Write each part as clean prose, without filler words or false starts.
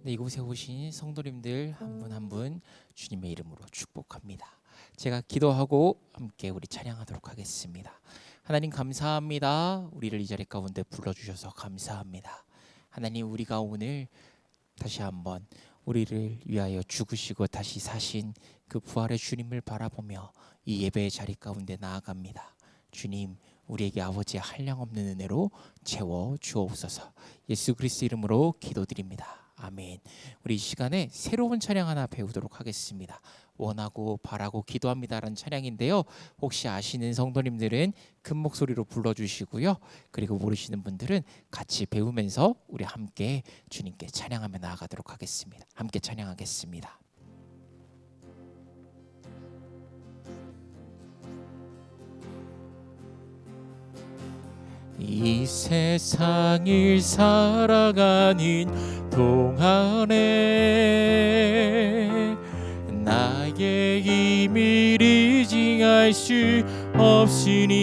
이곳에 오신 성도님들 한 분 한 분 주님의 이름으로 축복합니다. 제가 기도하고 함께 우리 찬양하도록 하겠습니다. 하나님 감사합니다. 우리를 이 자리 가운데 불러주셔서 감사합니다. 하나님, 우리가 오늘 다시 한번 우리를 위하여 죽으시고 다시 사신 그 부활의 주님을 바라보며 이 예배의 자리 가운데 나아갑니다. 주님, 우리에게 아버지의 한량없는 은혜로 채워 주옵소서. 예수 그리스도 이름으로 기도드립니다. 아멘. 우리 이 시간에 새로운 찬양 하나 배우도록 하겠습니다. 원하고 바라고 기도합니다라는 찬양인데요, 혹시 아시는 성도님들은 큰 목소리로 불러주시고요, 그리고 모르시는 분들은 같이 배우면서 우리 함께 주님께 찬양하며 나아가도록 하겠습니다. 함께 찬양하겠습니다. 이 세상을 살아가는 동안에 나의 힘을 의지할 수 없으니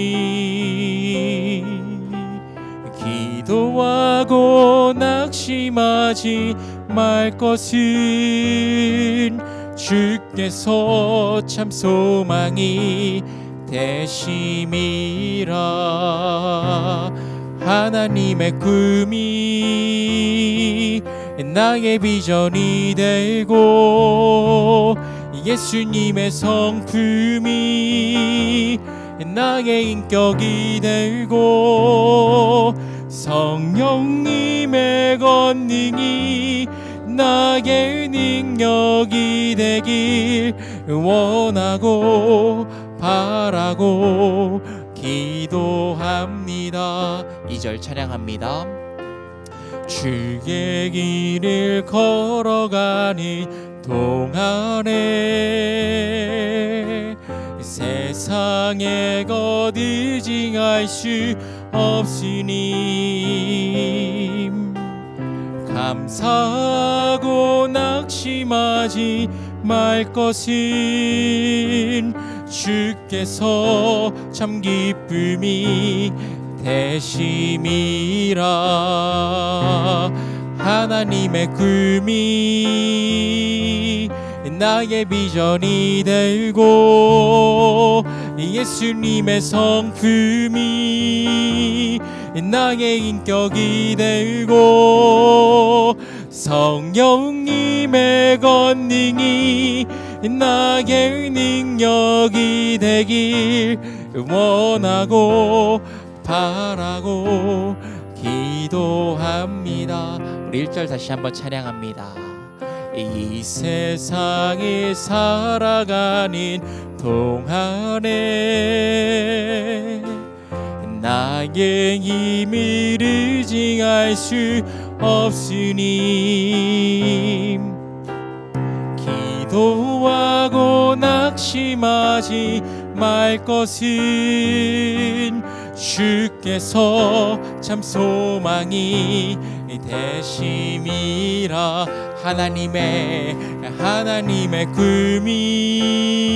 기도하고 낙심하지 말 것은 주께서 참 소망이 되심이라. 하나님의 꿈이 나의 비전이 되고 예수님의 성품이 나의 인격이 되고 성령님의 권능이 나의 능력이 되길 원하고 바라고 기도합니다. 2절 찬양합니다. 주의 길을 걸어가는 동안에 세상의 것 의지할 수 없으니 감사하고 낙심하지 말 것은 주께서 참 기쁨이 되심이라. 하나님의 꿈이 나의 비전이 되고 예수님의 성품이 나의 인격이 되고 성령님의 권능이 나의 능력이 되길 원하고 바라고 기도합니다. 우리 1절 다시 한번 찬양합니다. 이 세상에 살아가는 동안에 나의 힘을 의지할 수 없으니 기도하고 낙심하지 말 것은 주께서 참 소망이 되심이라. 하나님의 꿈이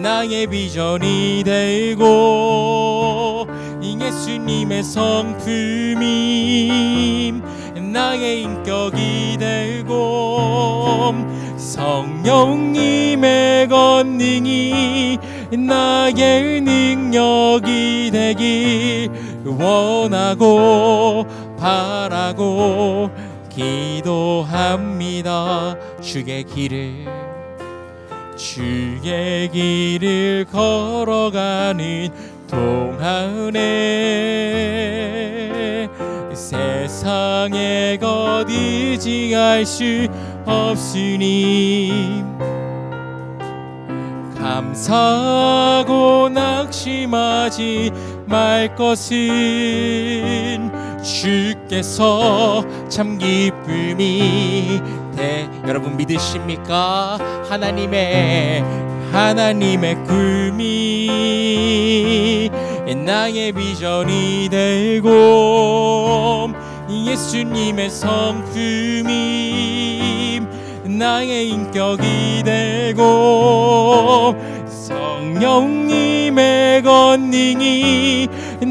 나의 비전이 되고 예수님의 성품이 나의 인격이 되고 성령님의 권능이 나의 능력이 되길 원하고 바라고 기도합니다. 주의 길을 걸어가는 동안에 세상의 것 의지할 수 없으니 감사하고 낙심하지 말 것은 주께서 참 기쁨이 여러분 믿으십니까? 하나님의 꿈이 나의 비전이 되고 예수님의 성품이 나의 인격이 되고 성령님의 권능이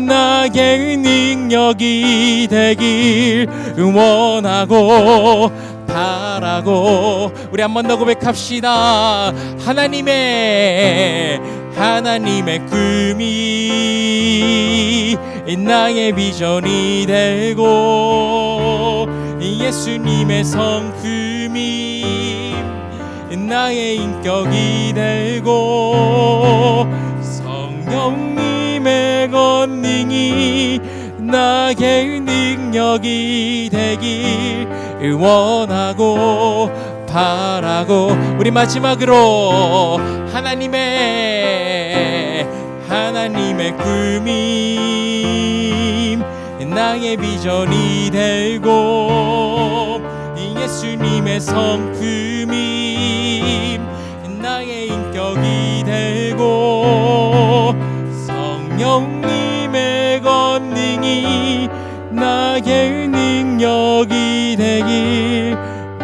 나의 능력이 되길 원하고 바라고. 우리 한 번 더 고백합시다. 하나님의 꿈이 나의 비전이 되고, 예수님의 성품이 나의 인격이 되고, 성령님의 권능이 나의 능력이 되길 원하고 바라고. 우리 마지막으로 하나님의 꿈이 나의 비전이 되고, 예수님의 성품이 나의 인격이 되고, 성령님의 권능이 나의 능력이 되길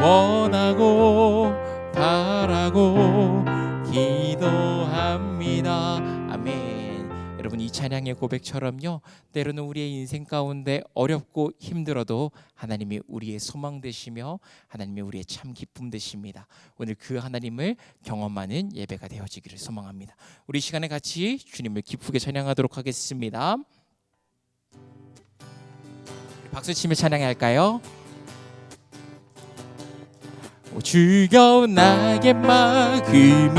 원하고 바라고 기도합니다. 아멘. 여러분, 이 찬양의 고백처럼요, 때로는 우리의 인생 가운데 어렵고 힘들어도 하나님이 우리의 소망 되시며 하나님이 우리의 참 기쁨 되십니다. 오늘 그 하나님을 경험하는 예배가 되어지기를 소망합니다. 우리 시간에 같이 주님을 기쁘게 찬양하도록 하겠습니다. 박수치며 찬양할까요? 주여, 나의 마음이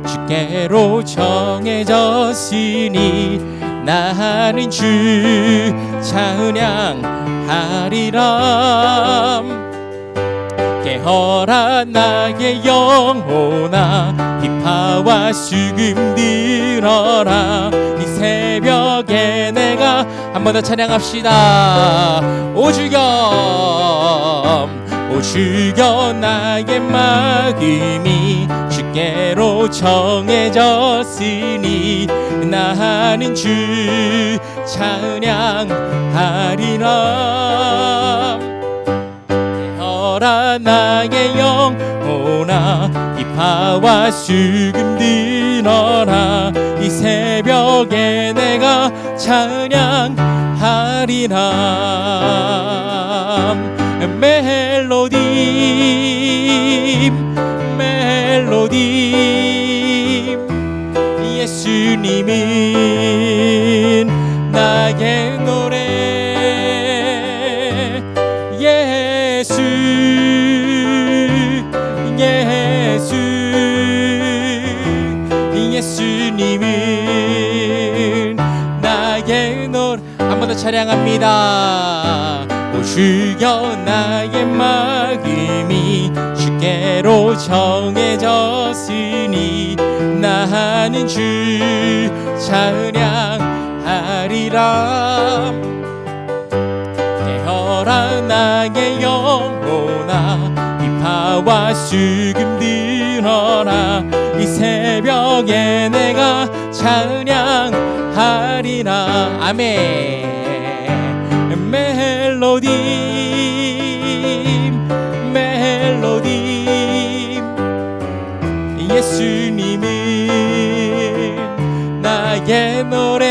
주께로 정해졌으니 나는 주 찬양하리라. 깨어라 나의 영혼아, 비파와 수금 들어라. 이 새벽에 내가 한 번 더 찬양합시다. 오 주여, 오 주여, 나의 마음이 주께로 정해졌으니 나는 주 찬양하리라. 깨어라 나의 영혼아, 비파와 수금 들어라. 이 새벽에 내가 찬양하리라. 멜로디 예수님은 나의 노래. 예수님은 나의 노래. 한 번 더 찬양합니다. 오 주여, 나의 마음이 주께로 정해졌으니 나는 주 찬양하리라. 깨어라 나의 영혼아, 비파와 수금 들어라. 이 새벽에 내가 찬양하리라. 아멘. 멜로디 예수님은 나의 노래.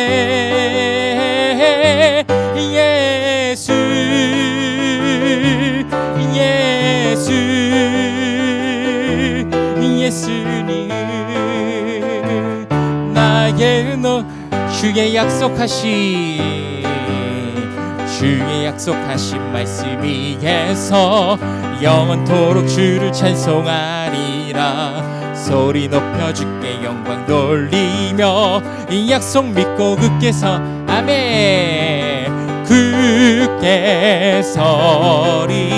예수님은 나의 노래. 주의 약속하신 말씀 위에서 영원토록 주를 찬송하리라. 소리 높여 주께 영광 돌리며 이 약속 믿고 굳게 서. 아멘. 굳게 서리.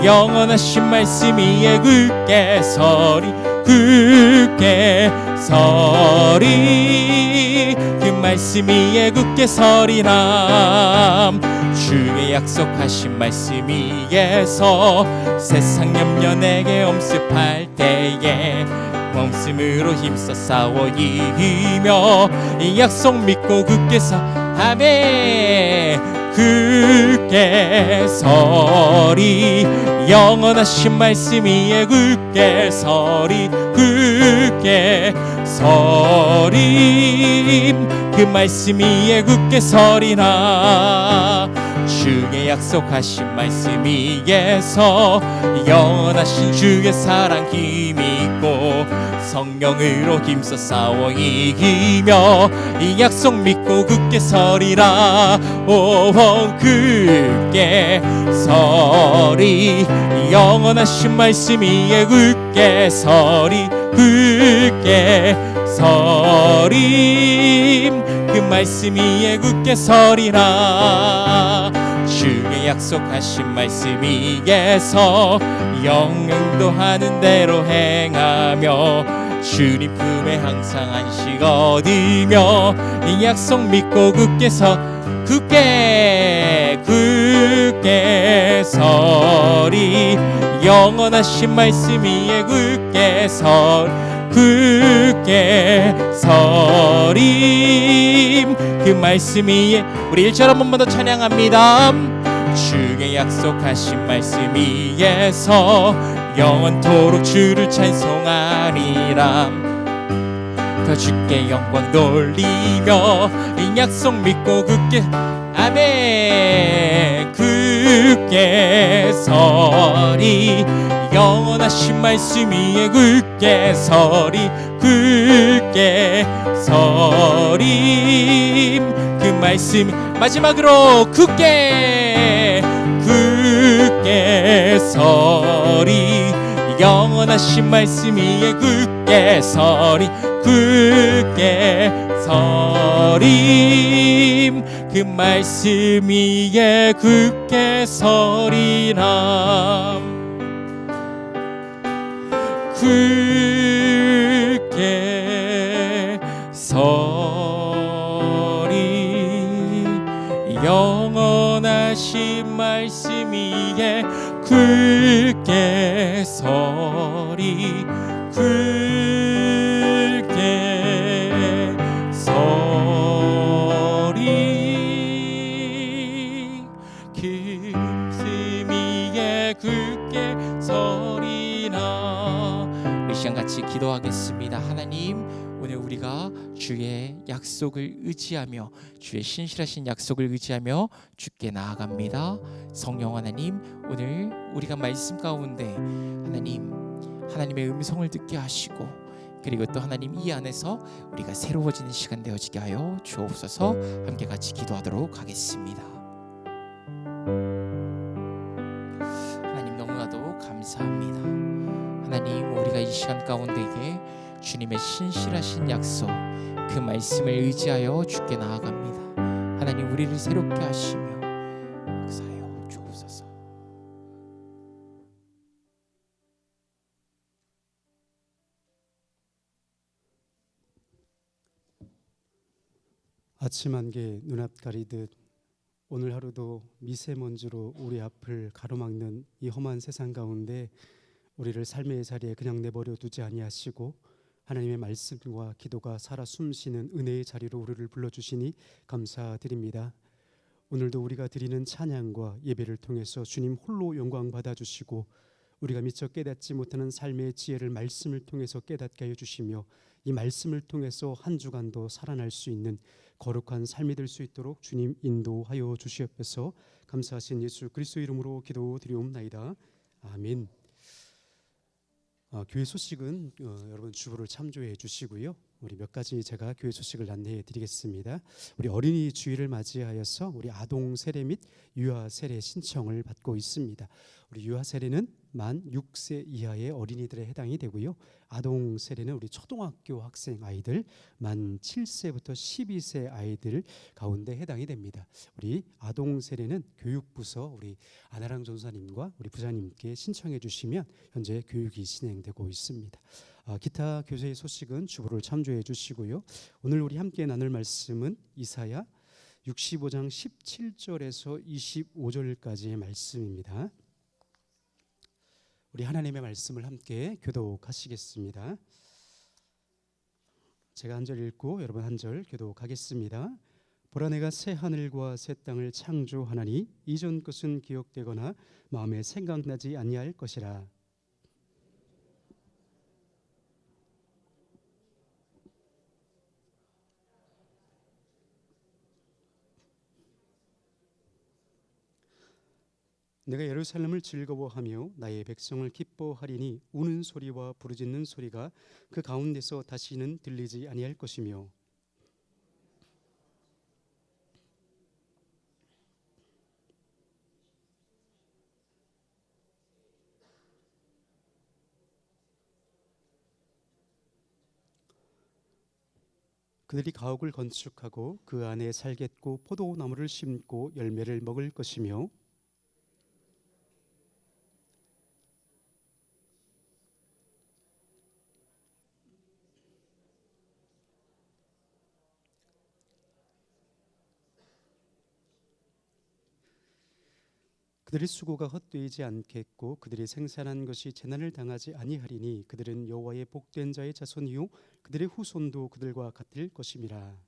영원하신 말씀 위에 굳게 서리. 굳게 서리. 그 말씀 위에 굳게 서리라. 주의 약속하신 말씀 위에서 세상 염려 내게 엄습할 때에 몸씀으로 힘써 싸워 이기며 이 약속 믿고 굳게 서. 아멘. 굳게 서리. 영원하신 말씀 위에 굳게 서리. 굳게 서리. 그 말씀 위에 굳게 서리라. 주의 약속하신 말씀 위에서 영원하신 주의 사랑 힘있고 성령으로 힘써 싸워 이기며 이 약속 믿고 굳게 서리라. 오 굳게 서리 영원하신 말씀 위에 굳게 서리 굳게 서림 그 말씀 위에 굳게 서리라. 주의 약속하신 말씀 위에서 영영도 하는 대로 행하며 주님 품에 항상 안식 얻으며 이 약속 믿고 굳게 서리 영원하신 말씀 위에 굳게 서림 그 말씀 위에 우리 1절 한 번만 더 찬양합니다. 주의 약속하신 말씀 위에서 영원토록 주를 찬송하리라. 더 주께 영광 돌리며 이 약속 믿고 굳게 아멘 굳게 서리 영원하신 말씀 위에 굳게 서리 굳게 서림 그 말씀 마지막으로 굳게 서리 영원하신 말씀 위에 굳게 서리 굳게 서림 그 말씀 위에 굳게 서리라. 굳게 서리 영원하신 말씀 위에 굳게 서리 굳게 서리 말씀 위에 굳게 서리라. 우리 시간 같이 기도하겠습니다. 하나님 오늘 우리가 주의 약속을 의지하며 주의 신실하신 약속을 의지하며 주께 나아갑니다. 성령 하나님 오늘 우리가 말씀 가운데 하나님의 음성을 듣게 하시고 그리고 또 하나님 이 안에서 우리가 새로워지는 시간 되어지게 하여 주옵소서. 함께 같이 기도하도록 하겠습니다. 하나님 너무나도 감사합니다. 하나님 우리가 이 시간 가운데에 주님의 신실하신 약속 그 말씀을 의지하여 주께 나아갑니다. 하나님 우리를 새롭게 하시며 역사하여 주옵소서. 아침 안개 눈앞 가리듯 오늘 하루도 미세먼지로 우리 앞을 가로막는 이 험한 세상 가운데 우리를 삶의 자리에 그냥 내버려 두지 아니하시고 하나님의 말씀과 기도가 살아 숨쉬는 은혜의 자리로 우리를 불러주시니 감사드립니다. 오늘도 우리가 드리는 찬양과 예배를 통해서 주님 홀로 영광 받아주시고 우리가 미처 깨닫지 못하는 삶의 지혜를 말씀을 통해서 깨닫게 하여 주시며 이 말씀을 통해서 한 주간도 살아날 수 있는 거룩한 삶이 될 수 있도록 주님 인도하여 주시옵소서. 감사하신 예수 그리스도 이름으로 기도드리옵나이다. 아멘. 교회 소식은 여러분 주보를 참조해 주시고요. 우리 몇 가지 제가 교회 소식을 안내해 드리겠습니다. 우리 어린이 주일을 맞이하여서 우리 아동 세례 및 유아 세례 신청을 받고 있습니다. 우리 유아 세례는 만 6세 이하의 어린이들에 해당이 되고요. 아동 세례는 우리 초등학교 학생 아이들 만 7세부터 12세 아이들 가운데 해당이 됩니다. 우리 아동 세례는 교육부서 우리 안아랑 전사님과 우리 부장님께 신청해 주시면 현재 교육이 진행되고 있습니다. 기타 교세의 소식은 주보를 참조해 주시고요. 오늘 우리 함께 나눌 말씀은 이사야 65장 17절에서 25절까지의 말씀입니다. 우리 하나님의 말씀을 함께 교독하시겠습니다. 제가 한 절 읽고 여러분 한 절 교독하겠습니다. 보라 내가 새 하늘과 새 땅을 창조하나니 이전 것은 기억되거나 마음에 생각나지 아니할 것이라. 내가 예루살렘을 즐거워하며 나의 백성을 기뻐하리니 우는 소리와 부르짖는 소리가 그 가운데서 다시는 들리지 아니할 것이며 그들이 가옥을 건축하고 그 안에 살겠고 포도나무를 심고 열매를 먹을 것이며 그들의 수고가 헛되지 않겠고 그들이 생산한 것이 재난을 당하지 아니하리니 그들은 여호와의 복된 자의 자손이요 그들의 후손도 그들과 같을 것임이라.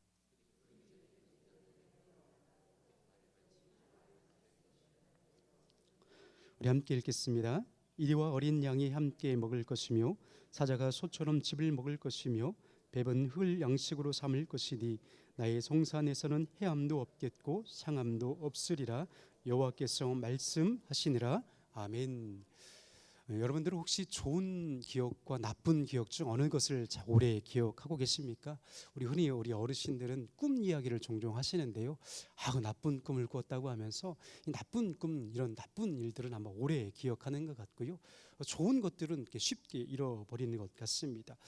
우리 함께 읽겠습니다. 이리와 어린 양이 함께 먹을 것이며 사자가 소처럼 즙을 먹을 것이며 뱀은 흙을 양식으로 삼을 것이니 나의 성산에서는 해함도 없겠고 상함도 없으리라. 여호와께서 말씀하시니라. 아멘. 여러분들은 혹시 좋은 기억과 나쁜 기억 중 어느 것을 오래 기억하고 계십니까? 흔히 우리 어르신들은 꿈 이야기를 종종 하시는데요. 그 나쁜 꿈을 꿨다고 하면서 이 나쁜 꿈, 이런 나쁜 일들은 아마 오래 기억하는 것 같고요. 좋은 것들은 이렇게 쉽게 잃어버리는 것 같습니다.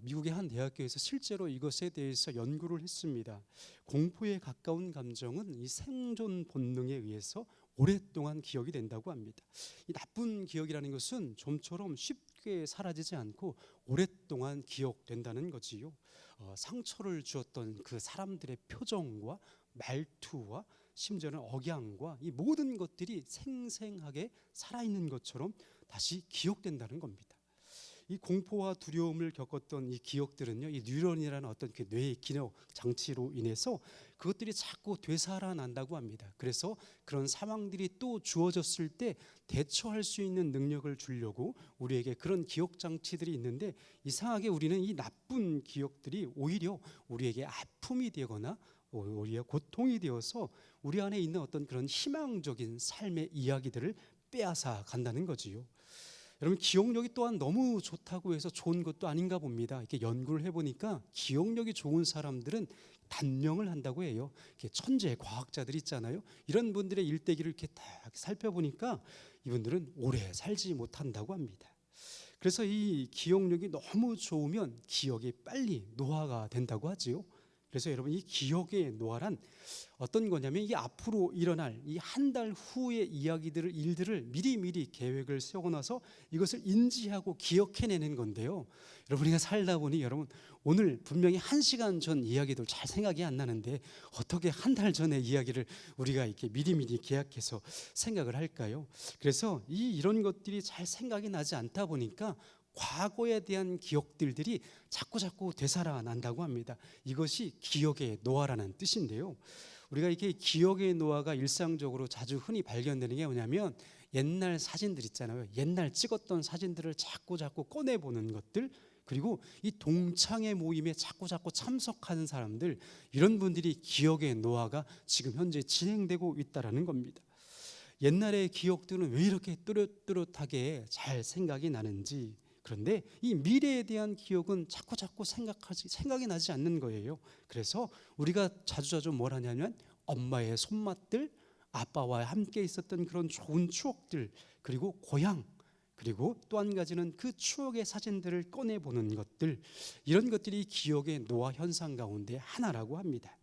미국의 한 대학교에서 실제로 이것에 대해서 연구를 했습니다. 공포에 가까운 감정은 이 생존 본능에 의해서 오랫동안 기억이 된다고 합니다. 이 나쁜 기억이라는 것은 좀처럼 쉽게 사라지지 않고 오랫동안 기억된다는 거지요. 상처를 주었던 그 사람들의 표정과 말투와 심지어는 억양과 이 모든 것들이 생생하게 살아있는 것처럼 다시 기억된다는 겁니다. 이 공포와 두려움을 겪었던 이 기억들은요, 이 뉴런이라는 어떤 그 뇌의 기능 장치로 인해서 그것들이 자꾸 되살아난다고 합니다. 그래서 그런 상황들이 또 주어졌을 때 대처할 수 있는 능력을 주려고 우리에게 그런 기억 장치들이 있는데, 이상하게 우리는 이 나쁜 기억들이 오히려 우리에게 아픔이 되거나 오히려 고통이 되어서 우리 안에 있는 어떤 그런 희망적인 삶의 이야기들을 빼앗아 간다는 거지요. 여러분, 기억력이 또한 너무 좋다고 해서 좋은 것도 아닌가 봅니다. 이렇게 연구를 해보니까 기억력이 좋은 사람들은 단명을 한다고 해요. 이렇게 천재 과학자들 있잖아요. 이런 분들의 일대기를 이렇게 딱 살펴보니까 이분들은 오래 살지 못한다고 합니다. 그래서 이 기억력이 너무 좋으면 기억이 빨리 노화가 된다고 하지요. 그래서 여러분, 이 기억의 노화란 어떤 거냐면, 이게 앞으로 일어날 이 한 달 후의 이야기들을, 일들을 미리미리 계획을 세워놔서 이것을 인지하고 기억해내는 건데요. 여러분, 우리가 살다 보니 여러분, 오늘 분명히 1시간 전 이야기들 잘 생각이 안 나는데 어떻게 한 달 전의 이야기를 우리가 이렇게 미리미리 계약해서 생각을 할까요? 그래서 이런 것들이 잘 생각이 나지 않다 보니까 과거에 대한 기억들이 자꾸 되살아난다고 합니다. 이것이 기억의 노화라는 뜻인데요. 우리가 이렇게 기억의 노화가 일상적으로 자주 흔히 발견되는 게 뭐냐면, 옛날 사진들 있잖아요. 옛날 찍었던 사진들을 자꾸 꺼내보는 것들, 그리고 이 동창회 모임에 자꾸 참석하는 사람들, 이런 분들이 기억의 노화가 지금 현재 진행되고 있다라는 겁니다. 옛날의 기억들은 왜 이렇게 또렷하게 잘 생각이 나는지, 그런데 이 미래에 대한 기억은 자꾸 생각이 나지 않는 거예요. 그래서 우리가 자주 뭘 하냐면, 엄마의 손맛들, 아빠와 함께 있었던 그런 좋은 추억들, 그리고 고향, 그리고 또 한 가지는 그 추억의 사진들을 꺼내보는 것들, 이런 것들이 기억의 노화 현상 가운데 하나라고 합니다.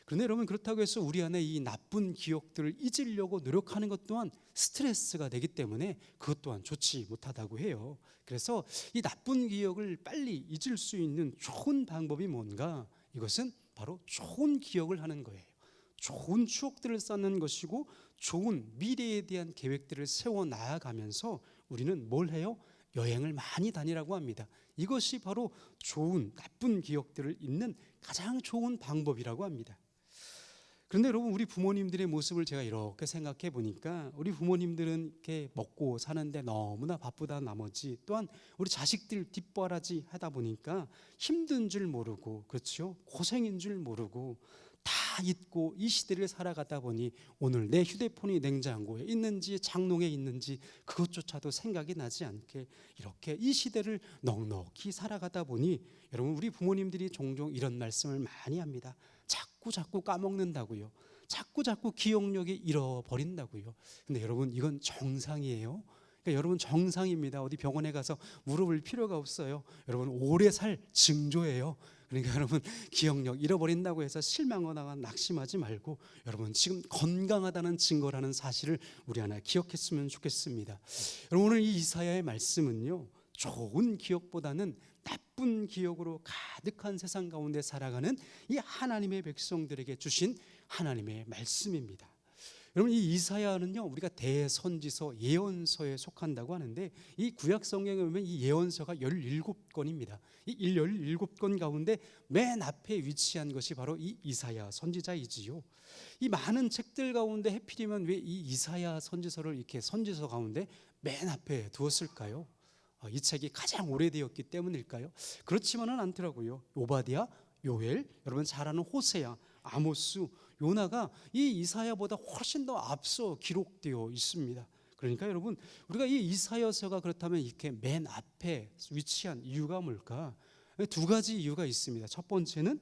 그런데 여러분, 그렇다고 해서 우리 안에 이 나쁜 기억들을 잊으려고 노력하는 것 또한 스트레스가 되기 때문에 그것 또한 좋지 못하다고 해요. 그래서 이 나쁜 기억을 빨리 잊을 수 있는 좋은 방법이 뭔가? 이것은 바로 좋은 기억을 하는 거예요. 좋은 추억들을 쌓는 것이고, 좋은 미래에 대한 계획들을 세워 나아가면서 우리는 뭘 해요? 여행을 많이 다니라고 합니다. 이것이 바로 좋은 나쁜 기억들을 잊는 가장 좋은 방법이라고 합니다. 그런데 여러분, 우리 부모님들의 모습을 제가 이렇게 생각해 보니까, 우리 부모님들은 이렇게 먹고 사는데 너무나 바쁘다 나머지, 또한 우리 자식들 뒷바라지 하다 보니까 힘든 줄 모르고, 그렇죠? 고생인 줄 모르고, 다 잊고 이 시대를 살아가다 보니 오늘 내 휴대폰이 냉장고에 있는지 장롱에 있는지 그것조차도 생각이 나지 않게 이렇게 이 시대를 넉넉히 살아가다 보니 여러분 우리 부모님들이 종종 이런 말씀을 많이 합니다. 자꾸 까먹는다고요. 자꾸 기억력이 잃어버린다고요. 근데 여러분 이건 정상이에요. 그러니까 여러분 정상입니다. 어디 병원에 가서 물어볼 필요가 없어요. 여러분 오래 살 징조예요. 그러니까 여러분 기억력 잃어버린다고 해서 실망하거나 낙심하지 말고 여러분 지금 건강하다는 증거라는 사실을 우리 하나 기억했으면 좋겠습니다. 여러분 오늘 이 이사야의 말씀은요, 좋은 기억보다는 나쁜 기억으로 가득한 세상 가운데 살아가는 이 하나님의 백성들에게 주신 하나님의 말씀입니다. 여러분 이 이사야는요, 우리가 대선지서 예언서에 속한다고 하는데 이 구약 성경에 보면 이 예언서가 17권입니다. 이 17권 가운데 맨 앞에 위치한 것이 바로 이 이사야 선지자이지요. 이 많은 책들 가운데 해필이면 왜 이 이사야 선지서를 이렇게 선지서 가운데 맨 앞에 두었을까요? 이 책이 가장 오래되었기 때문일까요? 그렇지만은 않더라고요. 오바댜, 요엘, 여러분 잘 아는 호세야, 아모스, 요나가 이 이사야보다 훨씬 더 앞서 기록되어 있습니다. 그러니까 여러분 우리가 이 이사야서가 그렇다면 이렇게 맨 앞에 위치한 이유가 뭘까? 두 가지 이유가 있습니다. 첫 번째는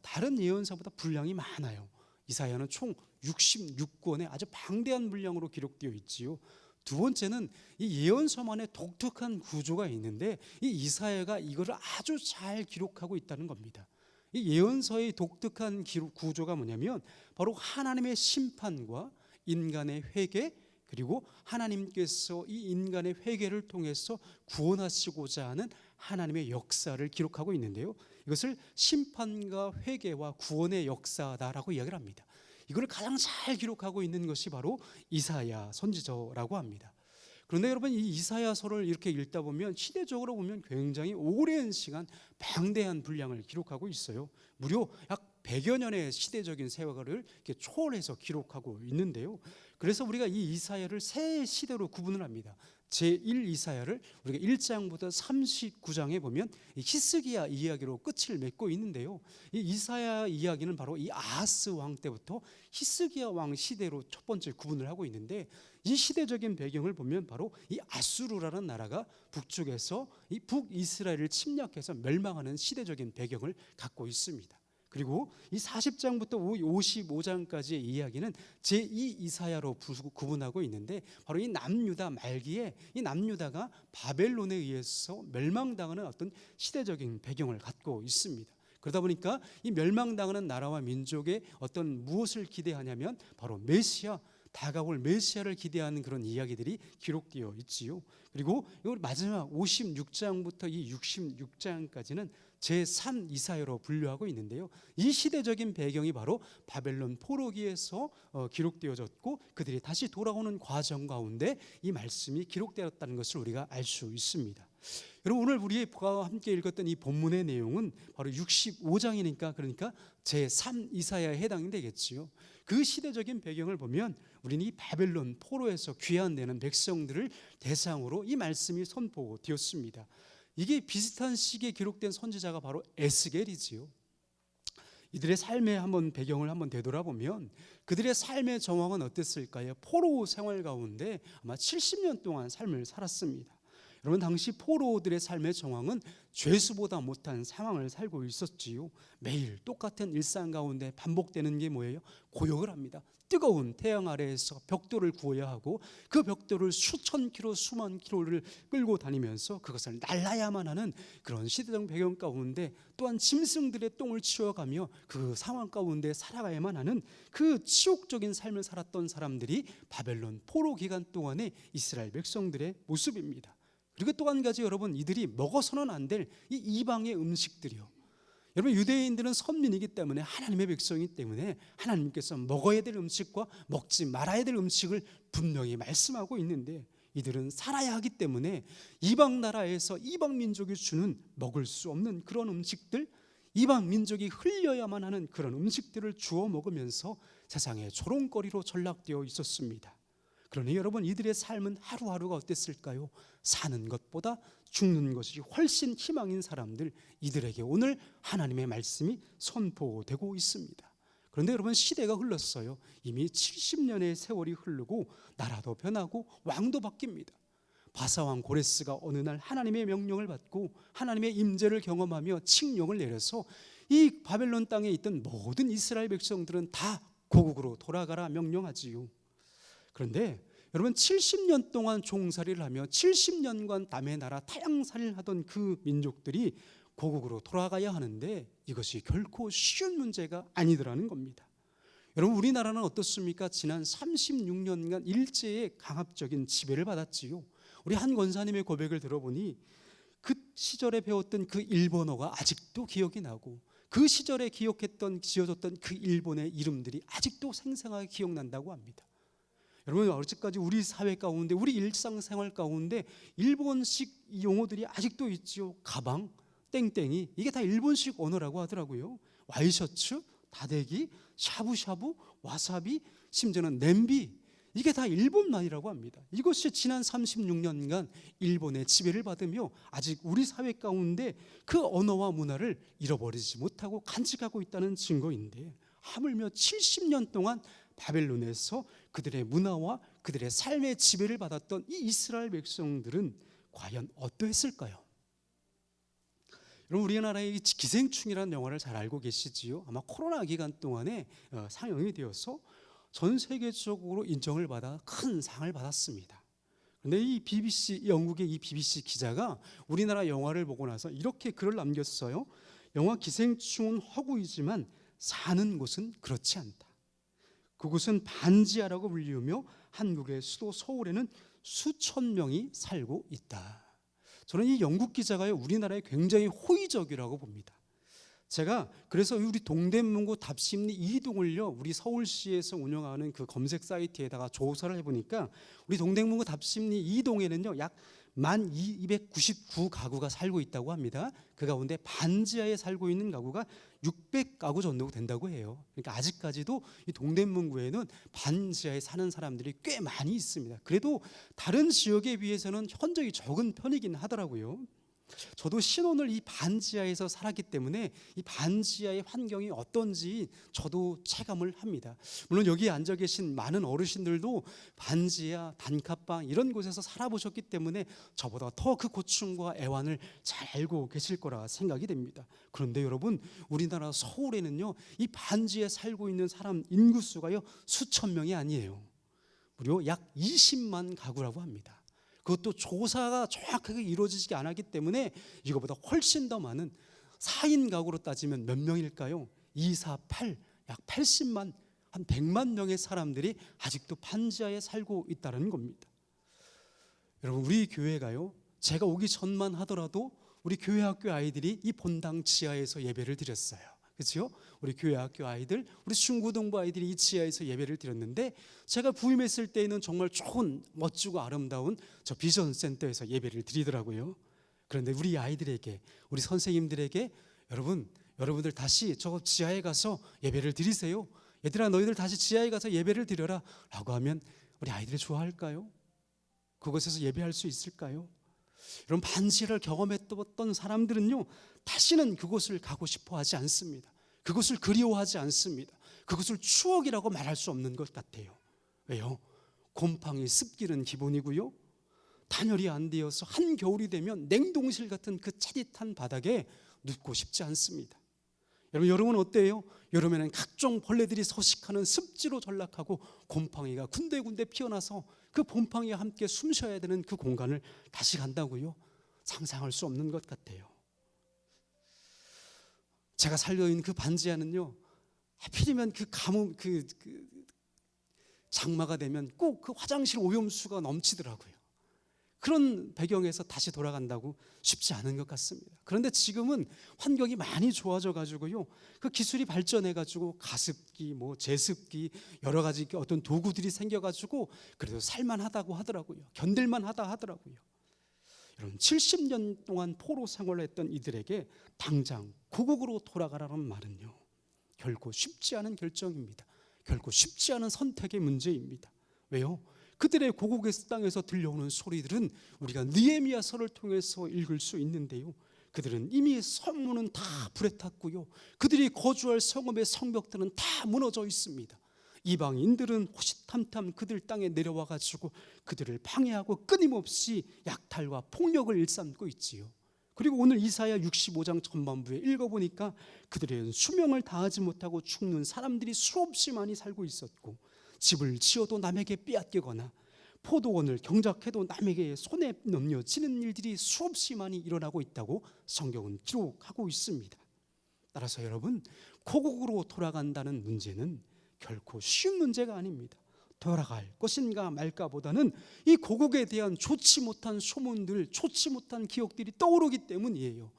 다른 예언서보다 분량이 많아요. 이사야는 총 66권의 아주 방대한 분량으로 기록되어 있지요. 두 번째는 이 예언서만의 독특한 구조가 있는데 이 이사야가 이거를 아주 잘 기록하고 있다는 겁니다. 이 예언서의 독특한 구조가 뭐냐면 바로 하나님의 심판과 인간의 회개, 그리고 하나님께서 이 인간의 회개를 통해서 구원하시고자 하는 하나님의 역사를 기록하고 있는데요, 이것을 심판과 회개와 구원의 역사다라고 이야기를 합니다. 이걸 가장 잘 기록하고 있는 것이 바로 이사야 선지서라고 합니다. 그런데 여러분 이 이사야서를 이렇게 읽다 보면 시대적으로 보면 굉장히 오랜 시간 방대한 분량을 기록하고 있어요. 무려 약 100여 년의 시대적인 세월을 이렇게 초월해서 기록하고 있는데요. 그래서 우리가 이 이사야를 세 시대로 구분을 합니다. 제1 이사야를 우리가 1장부터 39장에 보면 히스기야 이야기로 끝을 맺고 있는데요, 이 이사야 이야기는 바로 이 아하스 왕 때부터 히스기야 왕 시대로 첫 번째 구분을 하고 있는데, 이 시대적인 배경을 보면 바로 이 아수르라는 나라가 북쪽에서 이 북이스라엘을 침략해서 멸망하는 시대적인 배경을 갖고 있습니다. 그리고 이 40장부터 55장까지의 이야기는 제2 이사야로 구분하고 있는데, 바로 이 남유다 말기에 이 남유다가 바벨론에 의해서 멸망당하는 어떤 시대적인 배경을 갖고 있습니다. 그러다 보니까 이 멸망당하는 나라와 민족의 어떤 무엇을 기대하냐면 바로 메시아, 다가올 메시아를 기대하는 그런 이야기들이 기록되어 있지요. 그리고 이 마지막 56장부터 이 66장까지는 제3 이사야로 분류하고 있는데요, 이 시대적인 배경이 바로 바벨론 포로기에서 기록되어졌고 그들이 다시 돌아오는 과정 가운데 이 말씀이 기록되었다는 것을 우리가 알 수 있습니다. 여러분 오늘 우리가 함께 읽었던 이 본문의 내용은 바로 65장이니까 그러니까 제3 이사야에 해당이 되겠지요. 그 시대적인 배경을 보면 우리는 이 바벨론 포로에서 귀환되는 백성들을 대상으로 이 말씀이 선포되었습니다. 이게 비슷한 시기에 기록된 선지자가 바로 에스겔이지요. 이들의 삶의 배경을 한번 되돌아보면 그들의 삶의 정황은 어땠을까요? 포로 생활 가운데 아마 70년 동안 삶을 살았습니다. 여러분 당시 포로들의 삶의 정황은 죄수보다 못한 상황을 살고 있었지요. 매일 똑같은 일상 가운데 반복되는 게 뭐예요? 고역을 합니다. 뜨거운 태양 아래에서 벽돌을 구워야 하고 그 벽돌을 수천 킬로 수만 킬로를 끌고 다니면서 그것을 날라야만 하는 그런 시대적 배경 가운데, 또한 짐승들의 똥을 치워가며 그 상황 가운데 살아가야만 하는 그 치욕적인 삶을 살았던 사람들이 바벨론 포로 기간 동안의 이스라엘 백성들의 모습입니다. 그리고 또 한 가지, 여러분 이들이 먹어서는 안 될 이 이방의 음식들이요. 여러분 유대인들은 선민이기 때문에 하나님의 백성이기 때문에 하나님께서 먹어야 될 음식과 먹지 말아야 될 음식을 분명히 말씀하고 있는데, 이들은 살아야 하기 때문에 이방 나라에서 이방 민족이 주는 먹을 수 없는 그런 음식들, 이방 민족이 흘려야만 하는 그런 음식들을 주워 먹으면서 세상의 조롱거리로 전락되어 있었습니다. 그러니 여러분, 이들의 삶은 하루하루가 어땠을까요? 사는 것보다 죽는 것이 훨씬 희망인 사람들, 이들에게 오늘 하나님의 말씀이 선포되고 있습니다. 그런데 여러분, 시대가 흘렀어요. 이미 70년의 세월이 흐르고 나라도 변하고 왕도 바뀝니다. 바사왕 고레스가 어느 날 하나님의 명령을 받고 하나님의 임재를 경험하며 칙령을 내려서 이 바벨론 땅에 있던 모든 이스라엘 백성들은 다 고국으로 돌아가라 명령하지요. 그런데 여러분, 70년 동안 종살이를 하며 70년간 남의 나라 타향살이를 하던 그 민족들이 고국으로 돌아가야 하는데 이것이 결코 쉬운 문제가 아니더라는 겁니다. 여러분, 우리나라는 어떻습니까? 지난 36년간 일제의 강압적인 지배를 받았지요. 우리 한 권사님의 고백을 들어보니 그 시절에 배웠던 그 일본어가 아직도 기억이 나고 그 시절에 지어졌던 그 일본의 이름들이 아직도 생생하게 기억난다고 합니다. 여러분, 어제까지 우리 사회 가운데, 우리 일상생활 가운데 일본식 용어들이 아직도 있지요. 가방, 땡땡이, 이게 다 일본식 언어라고 하더라고요. 와이셔츠, 다대기, 샤브샤브, 와사비, 심지어는 냄비, 이게 다 일본말이라고 합니다. 이것이 지난 36년간 일본의 지배를 받으며 아직 우리 사회 가운데 그 언어와 문화를 잃어버리지 못하고 간직하고 있다는 증거인데, 하물며 70년 동안 바벨론에서 그들의 문화와 그들의 삶의 지배를 받았던 이 이스라엘 백성들은 과연 어떠했을까요? 여러분, 우리나라의 기생충이라는 영화를 잘 알고 계시지요? 아마 코로나 기간 동안에 상영이 되어서 전 세계적으로 인정을 받아 큰 상을 받았습니다. 그런데 이 BBC, 영국의 이 BBC 기자가 우리나라 영화를 보고 나서 이렇게 글을 남겼어요. 영화 기생충은 허구이지만 사는 곳은 그렇지 않다. 그곳은 반지하라고 불리우며 한국의 수도 서울에는 수천 명이 살고 있다. 저는 이 영국 기자가요, 우리나라에 굉장히 호의적이라고 봅니다. 제가 그래서 우리 동대문구 답심리 2동을요, 우리 서울시에서 운영하는 그 검색 사이트에다가 조사를 해보니까 우리 동대문구 답심리 2동에는요 약 1299가구가 살고 있다고 합니다. 그 가운데 반지하에 살고 있는 가구가 600가구 정도 된다고 해요. 그러니까 아직까지도 이 동대문구에는 반지하에 사는 사람들이 꽤 많이 있습니다. 그래도 다른 지역에 비해서는 현저히 적은 편이긴 하더라고요. 저도 신혼을 이 반지하에서 살았기 때문에 이 반지하의 환경이 어떤지 저도 체감을 합니다. 물론 여기 앉아 계신 많은 어르신들도 반지하, 단칸방 이런 곳에서 살아보셨기 때문에 저보다 더 그 고충과 애환을 잘 알고 계실 거라 생각이 됩니다. 그런데 여러분, 우리나라 서울에는요 이 반지하에 살고 있는 사람 인구수가요 수천 명이 아니에요. 무려 약 20만 가구라고 합니다. 그것도 조사가 정확하게 이루어지지 않았기 때문에 이거보다 훨씬 더 많은 4인 가구로 따지면 몇 명일까요? 2, 4, 8, 약 80만, 한 100만 명의 사람들이 아직도 반지하에 살고 있다는 겁니다. 여러분, 우리 교회가요, 제가 오기 전만 하더라도 우리 교회 학교 아이들이 이 본당 지하에서 예배를 드렸어요. 그렇죠? 우리 교회 학교 아이들, 우리 중고등부 아이들이 이 지하에서 예배를 드렸는데, 제가 부임했을 때에는 정말 좋은 멋지고 아름다운 저 비전 센터에서 예배를 드리더라고요. 그런데 우리 아이들에게, 우리 선생님들에게 여러분들 다시 저 지하에 가서 예배를 드리세요. 얘들아, 너희들 다시 지하에 가서 예배를 드려라 라고 하면 우리 아이들이 좋아할까요? 그곳에서 예배할 수 있을까요? 여러분, 반지하를 경험했던 사람들은요 다시는 그곳을 가고 싶어 하지 않습니다. 그것을 그리워하지 않습니다. 그것을 추억이라고 말할 수 없는 것 같아요. 왜요? 곰팡이, 습기는 기본이고요, 단열이 안 되어서 한겨울이 되면 냉동실 같은 그 짜릿한 바닥에 눕고 싶지 않습니다. 여러분 어때요? 여름에는 각종 벌레들이 서식하는 습지로 전락하고 곰팡이가 군데군데 피어나서 그 곰팡이와 함께 숨 쉬어야 되는 그 공간을 다시 간다고요? 상상할 수 없는 것 같아요. 제가 살려있는 그 반지하는요, 하필이면 그 가뭄, 장마가 되면 꼭 그 화장실 오염수가 넘치더라고요. 그런 배경에서 다시 돌아간다고 쉽지 않은 것 같습니다. 그런데 지금은 환경이 많이 좋아져 가지고요, 그 기술이 발전해 가지고 가습기, 뭐 제습기, 여러 가지 어떤 도구들이 생겨 가지고 그래도 살만하다고 하더라고요. 견딜만하다 하더라고요. 여러분, 70년 동안 포로 생활을 했던 이들에게 당장 고국으로 돌아가라는 말은요, 결코 쉽지 않은 결정입니다. 결코 쉽지 않은 선택의 문제입니다. 왜요? 그들의 고국의 땅에서 들려오는 소리들은 우리가 느헤미야서를 통해서 읽을 수 있는데요, 그들은 이미 성문은 다 불에 탔고요, 그들이 거주할 성읍의 성벽들은 다 무너져 있습니다. 이방인들은 호시탐탐 그들 땅에 내려와 가지고 그들을 방해하고 끊임없이 약탈과 폭력을 일삼고 있지요. 그리고 오늘 이사야 65장 전반부에 읽어보니까 그들의 수명을 다하지 못하고 죽는 사람들이 수없이 많이 살고 있었고, 집을 지어도 남에게 빼앗기거나 포도원을 경작해도 남에게 손에 넘겨지는 일들이 수없이 많이 일어나고 있다고 성경은 기록하고 있습니다. 따라서 여러분, 고국으로 돌아간다는 문제는 결코 쉬운 문제가 아닙니다. 돌아갈 것인가 말까 보다는 이 고국에 대한 좋지 못한 소문들, 좋지 못한 기억들이 떠오르기 때문이에요.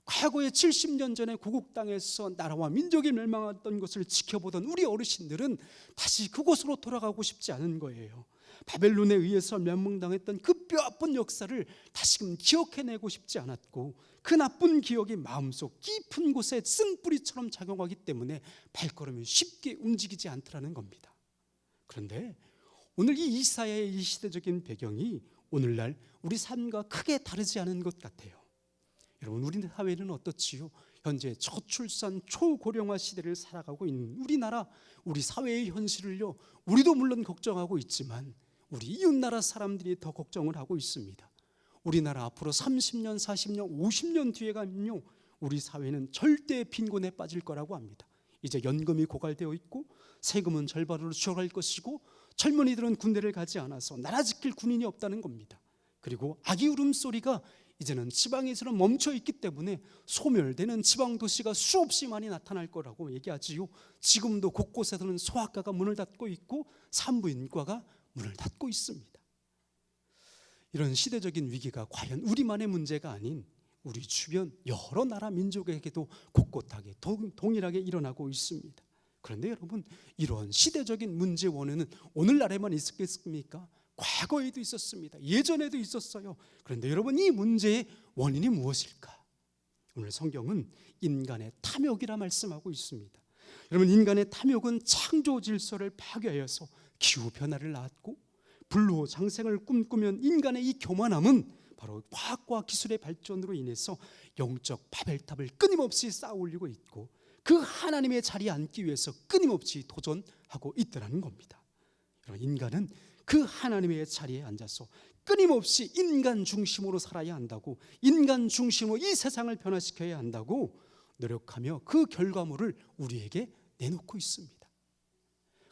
과거에 70년 전에 고국 땅에서 나라와 민족이 멸망했던 것을 지켜보던 우리 어르신들은 다시 그곳으로 돌아가고 싶지 않은 거예요. 바벨론에 의해서 멸망당했던 그 뼈아픈 역사를 다시금 기억해내고 싶지 않았고, 그 나쁜 기억이 마음속 깊은 곳에 쓴뿌리처럼 작용하기 때문에 발걸음이 쉽게 움직이지 않더라는 겁니다. 그런데 오늘 이 이사야의 이 시대적인 배경이 오늘날 우리 삶과 크게 다르지 않은 것 같아요. 여러분, 우리 사회는 어떻지요? 현재 저출산 초고령화 시대를 살아가고 있는 우리나라, 우리 사회의 현실을요, 우리도 물론 걱정하고 있지만 우리 이웃나라 사람들이 더 걱정을 하고 있습니다. 우리나라 앞으로 30년, 40년, 50년 뒤에 가면요, 우리 사회는 절대 빈곤에 빠질 거라고 합니다. 이제 연금이 고갈되어 있고 세금은 절반으로 줄어갈 것이고, 젊은이들은 군대를 가지 않아서 나라 지킬 군인이 없다는 겁니다. 그리고 아기 울음소리가 이제는 지방에서는 멈춰 있기 때문에 소멸되는 지방 도시가 수없이 많이 나타날 거라고 얘기하지요. 지금도 곳곳에서는 소아과가 문을 닫고 있고 산부인과가 문을 닫고 있습니다. 이런 시대적인 위기가 과연 우리만의 문제가 아닌 우리 주변 여러 나라 민족에게도 곳곳하게 동일하게 일어나고 있습니다. 그런데 여러분, 이런 시대적인 문제 원인은 오늘날에만 있었겠습니까? 과거에도 있었습니다. 예전에도 있었어요. 그런데 여러분, 이 문제의 원인이 무엇일까? 오늘 성경은 인간의 탐욕이라 말씀하고 있습니다. 여러분, 인간의 탐욕은 창조 질서를 파괴하여서 기후 변화를 낳았고, 불후장생을 꿈꾸면 인간의 이 교만함은 바로 과학과 기술의 발전으로 인해서 영적 바벨탑을 끊임없이 쌓아 올리고 있고, 그 하나님의 자리에 앉기 위해서 끊임없이 도전하고 있더라는 겁니다. 여러분, 인간은 그 하나님의 자리에 앉아서 끊임없이 인간 중심으로 살아야 한다고, 인간 중심으로 이 세상을 변화시켜야 한다고 노력하며 그 결과물을 우리에게 내놓고 있습니다.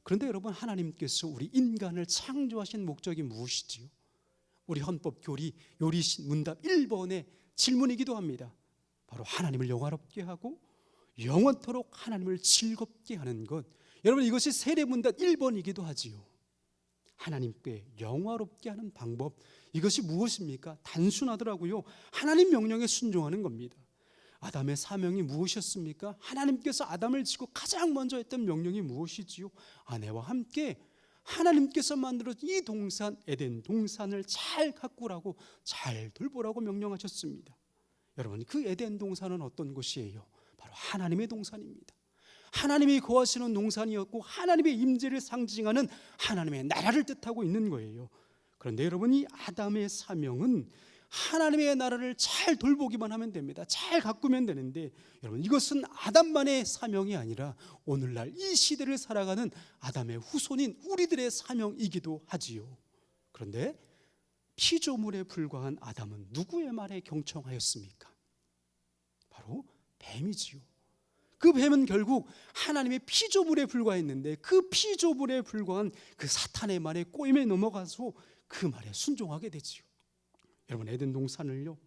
그런데 여러분, 하나님께서 우리 인간을 창조하신 목적이 무엇이지요? 우리 헌법 요리신 문답 1번의 질문이기도 합니다. 바로 하나님을 영화롭게 하고 영원토록 하나님을 즐겁게 하는 것. 여러분, 이것이 세례 문답 1번이기도 하지요. 하나님께 영화롭게 하는 방법, 이것이 무엇입니까? 단순하더라고요. 하나님 명령에 순종하는 겁니다. 아담의 사명이 무엇이었습니까? 하나님께서 아담을 지고 가장 먼저 했던 명령이 무엇이지요? 아내와 함께 하나님께서 만들어진 이 동산, 에덴 동산을 잘 가꾸라고, 잘 돌보라고 명령하셨습니다. 여러분, 그 에덴 동산은 어떤 곳이에요? 바로 하나님의 동산입니다. 하나님이 거하시는 동산이었고, 하나님의 임재를 상징하는 하나님의 나라를 뜻하고 있는 거예요. 그런데 여러분, 이 아담의 사명은 하나님의 나라를 잘 돌보기만 하면 됩니다. 잘 가꾸면 되는데, 여러분, 이것은 아담만의 사명이 아니라 오늘날 이 시대를 살아가는 아담의 후손인 우리들의 사명이기도 하지요. 그런데 피조물에 불과한 아담은 누구의 말에 경청하였습니까? 바로 뱀이지요. 그 뱀은 결국 하나님의 피조물에 불과했는데, 그 피조물에 불과한 그 사탄의 말에 꼬임에 넘어가서 그 말에 순종하게 되지요. 여러분, 에덴 동산을요,